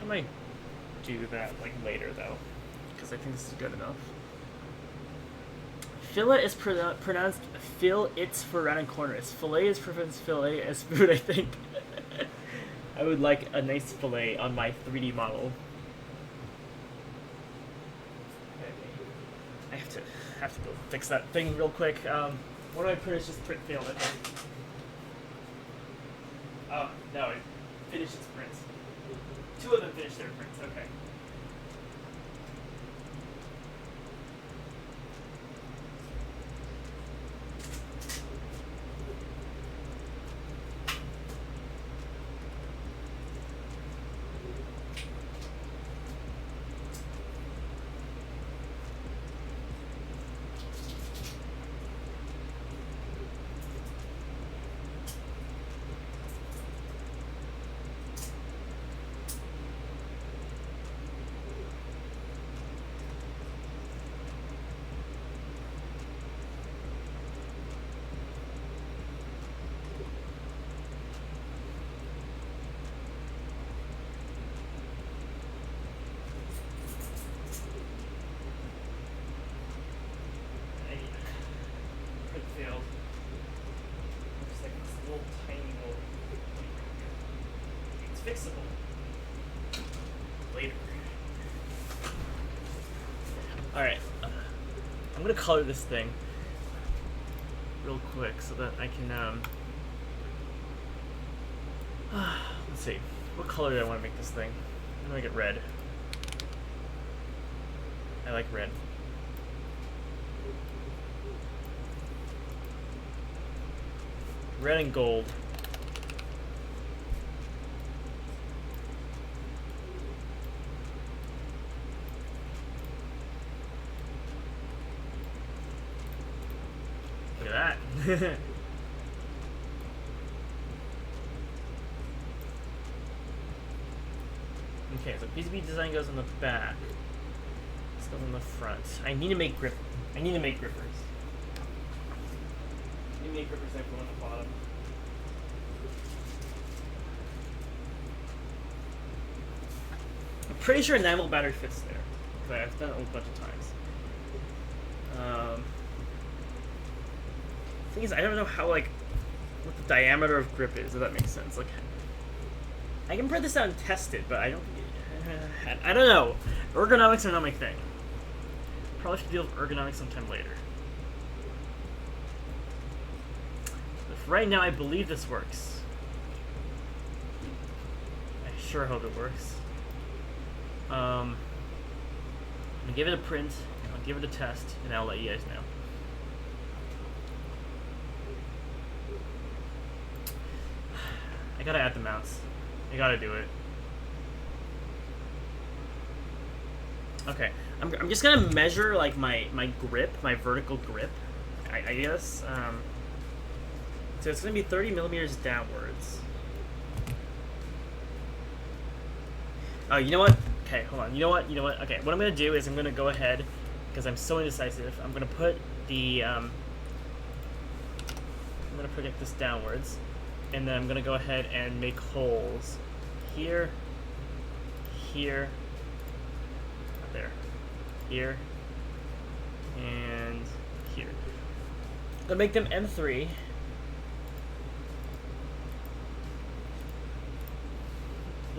I might do that like later though, because I think this is good enough. Fillet is pronounced fill its for round and corners. Fillet is pronounced fillet as food, I think. I would like a nice fillet on my 3D model. I have to go fix that thing real quick. One of my printers just failed it. Oh, no, it finished its prints. Two of them finished their prints, okay. Fixable later. Alright, I'm gonna color this thing real quick so that I can, let's see, what color do I want to make this thing? I'm gonna make it red. I like red. Red and gold. Look at that. Okay, so PCB design goes on the back. This goes on the front. I need to make grippers. I need to make grippers that go on the bottom. I'm pretty sure enamel battery fits there. Because I've done it a bunch of times. Thing is, I don't know how, like, what the diameter of grip is, if that makes sense. Like, I can print this out and test it, but I don't think I don't know. Ergonomics are not my thing. Probably should deal with ergonomics sometime later. But for right now, I believe this works. I sure hope it works. I'm gonna give it a print, I'll give it a test, and I'll let you guys know. I gotta add the mounts. I gotta do it. Okay, I'm just gonna measure like my grip, my vertical grip, I guess. So it's gonna be 30 millimeters downwards. Oh, you know what? Okay, hold on. You know what? Okay, what I'm gonna do is I'm gonna go ahead, because I'm so indecisive. I'm gonna put the I'm gonna project this downwards, and then I'm gonna go ahead and make holes here, here, there, here, and here. I'm gonna make them M3.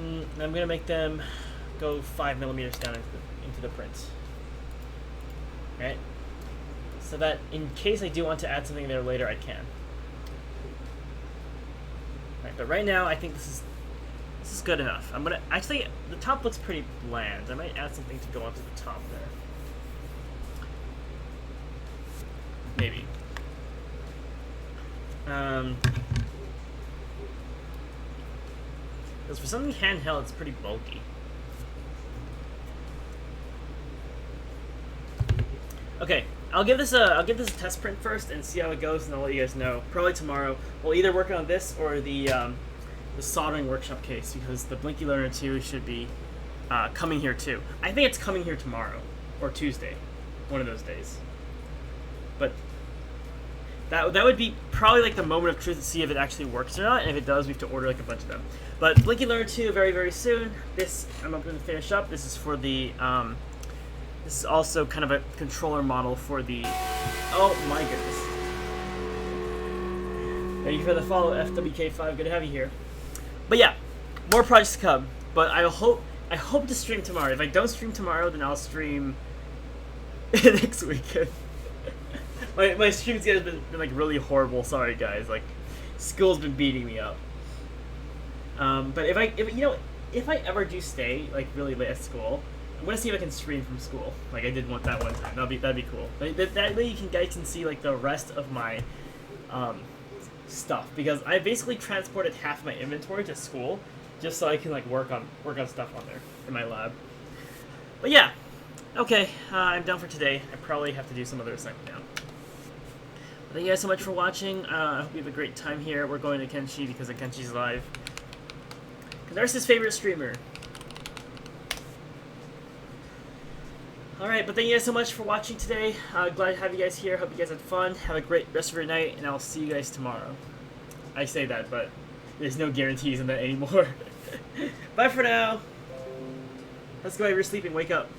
I'm gonna make them go 5 millimeters down into the print. Right? So that in case I do want to add something there later, I can. Right, but right now I think this is good enough. I'm gonna actually, the top looks pretty bland. I might add something to go onto the top there. Maybe. Because for something handheld, it's pretty bulky. Okay, I'll give this a test print first and see how it goes, and I'll let you guys know. Probably tomorrow. We'll either work on this or the soldering workshop case, because the Blinky Learner 2 should be coming here too. I think it's coming here tomorrow or Tuesday, one of those days. But that would be probably like the moment of truth to see if it actually works or not, and if it does, we have to order like a bunch of them. But Blinky Learner 2 very, very soon. This I'm going to finish up. This is for the this is also kind of a controller model for the Oh my goodness. Thank you for the follow, FWK5. Good to have you here. But yeah, more projects to come. But I hope to stream tomorrow. If I don't stream tomorrow, then I'll stream next weekend. my stream schedule has been like really horrible. Sorry guys. Like school's been beating me up. But if I ever do stay like really late at school, I'm gonna see if I can stream from school. Like I did that one time. That'd be cool. That way you guys can see like the rest of my stuff, because I basically transported half my inventory to school just so I can like work on stuff on there in my lab. But yeah, okay, I'm done for today. I probably have to do some other assignment now. Thank you guys so much for watching. I hope you have a great time here. We're going to Kenshi because Kenshi's live. There's his favorite streamer. Alright, but thank you guys so much for watching today. Glad to have you guys here. Hope you guys had fun. Have a great rest of your night, and I'll see you guys tomorrow. I say that, but there's no guarantees in that anymore. Bye for now. Let's go. You're sleeping. Wake up.